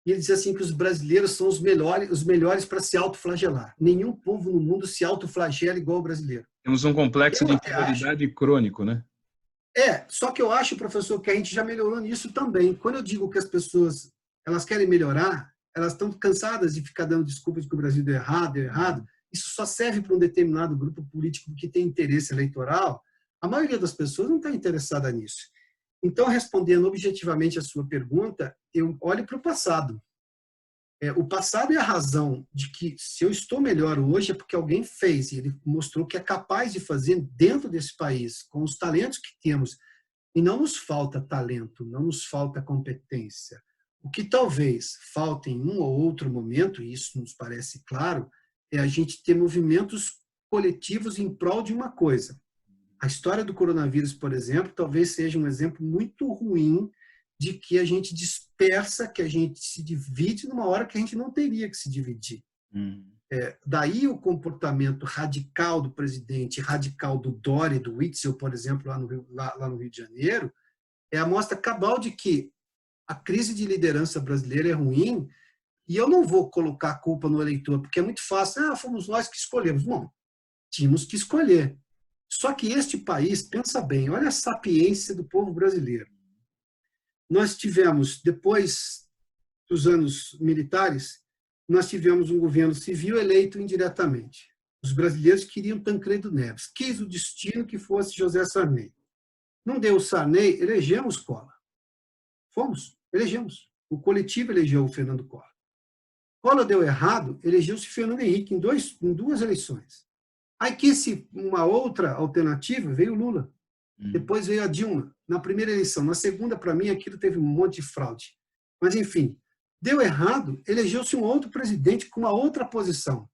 e ele diz assim que os brasileiros são os melhores para se autoflagelar. Nenhum povo no mundo se autoflagela igual o brasileiro. Temos um complexo de inferioridade crônico, né? Só que eu acho, professor, que a gente já melhorou nisso também. Quando eu digo que as pessoas elas querem melhorar, elas estão cansadas de ficar dando desculpa de que o Brasil deu errado. Isso só serve para um determinado grupo político que tem interesse eleitoral. A maioria das pessoas não está interessada nisso. Então, respondendo objetivamente a sua pergunta, eu olho para o passado. O passado é a razão de que, se eu estou melhor hoje, é porque alguém fez, e ele mostrou que é capaz de fazer dentro desse país, com os talentos que temos. E não nos falta talento, não nos falta competência. O que talvez falte em um ou outro momento, e isso nos parece claro, é a gente ter movimentos coletivos em prol de uma coisa. A história do coronavírus, por exemplo, talvez seja um exemplo muito ruim de que a gente dispersa, que a gente se divide numa hora que a gente não teria que se dividir. Daí o comportamento radical do presidente, radical do Dória, do Witzel, por exemplo, lá no Rio de Janeiro, é a mostra cabal de que a crise de liderança brasileira é ruim e eu não vou colocar a culpa no eleitor, porque é muito fácil, fomos nós que escolhemos. Não, tínhamos que escolher. Só que este país, pensa bem, olha a sapiência do povo brasileiro. Nós tivemos, depois dos anos militares, nós tivemos um governo civil eleito indiretamente. Os brasileiros queriam Tancredo Neves, quis o destino que fosse José Sarney. Não deu o Sarney, elegemos Collor. Elegemos. O coletivo elegeu o Fernando Collor. Collor deu errado, elegeu-se Fernando Henrique em duas eleições. Aí quis uma outra alternativa, veio o Lula. Depois veio a Dilma, na primeira eleição. Na segunda, para mim, aquilo teve um monte de fraude. Mas, enfim, deu errado, elegeu-se um outro presidente com uma outra posição.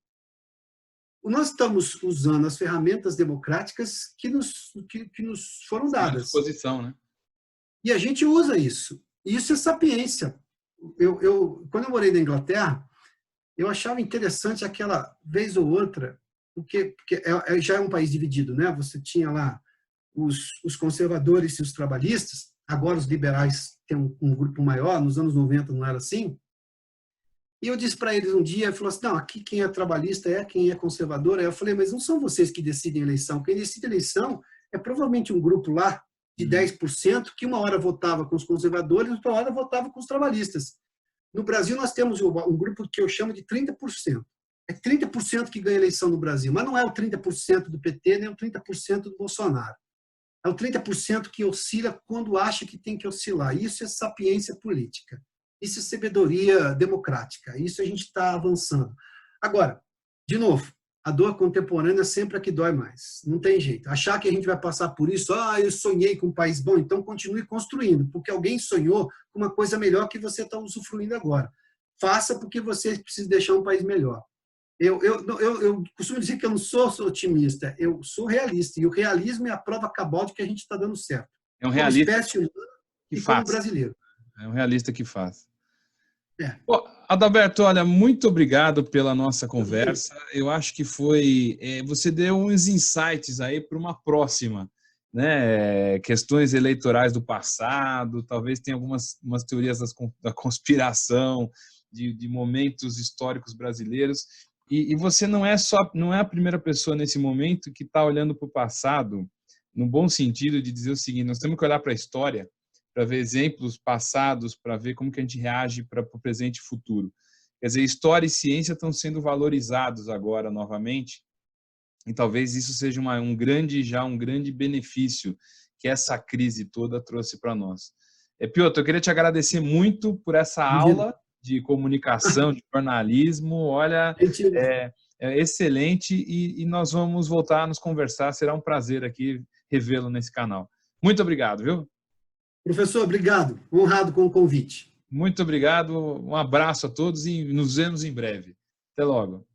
Nós estamos usando as ferramentas democráticas que nos foram dadas. Disposição, né? E a gente usa isso. Isso é sapiência. Quando eu morei na Inglaterra, eu achava interessante aquela vez ou outra, porque já é um país dividido, né? Você tinha lá os conservadores e os trabalhistas, agora os liberais têm um grupo maior, nos anos 90 não era assim. E eu disse para eles um dia, ele falou assim, não, aqui quem é trabalhista é quem é conservador. Aí eu falei, mas não são vocês que decidem a eleição. Quem decide a eleição é provavelmente um grupo lá de 10%, que uma hora votava com os conservadores, outra hora votava com os trabalhistas. No Brasil, nós temos um grupo que eu chamo de 30%. É 30% que ganha eleição no Brasil, mas não é o 30% do PT, nem o 30% do Bolsonaro. É o 30% que oscila quando acha que tem que oscilar. Isso é sapiência política. Isso é sabedoria democrática. Isso a gente está avançando. Agora, de novo, a dor contemporânea é sempre a que dói mais. Não tem jeito. Achar que a gente vai passar por isso, eu sonhei com um país bom, então continue construindo, porque alguém sonhou com uma coisa melhor que você está usufruindo agora. Faça porque você precisa deixar um país melhor. Eu costumo dizer que eu não sou otimista, eu sou realista. E o realismo é a prova cabal de que a gente está dando certo. É um Como realista espécie humana que e como faz. brasileiro. É um realista que faz. É. Bom, Adalberto, olha, muito obrigado pela nossa conversa. Eu acho que você deu uns insights aí para uma próxima, né? Questões eleitorais do passado, talvez tenha umas teorias da conspiração, de momentos históricos brasileiros. E você não é a primeira pessoa nesse momento que está olhando para o passado, no bom sentido de dizer o seguinte: nós temos que olhar para a história para ver exemplos passados, para ver como que a gente reage para o presente e futuro. Quer dizer, história e ciência estão sendo valorizados agora novamente, e talvez isso seja um grande benefício que essa crise toda trouxe para nós. Piotr, eu queria te agradecer muito por essa aula de comunicação, de jornalismo. Olha, é excelente, e nós vamos voltar a nos conversar. Será um prazer aqui revê-lo nesse canal. Muito obrigado, viu? Professor, obrigado. Honrado com o convite. Muito obrigado, um abraço a todos e nos vemos em breve. Até logo.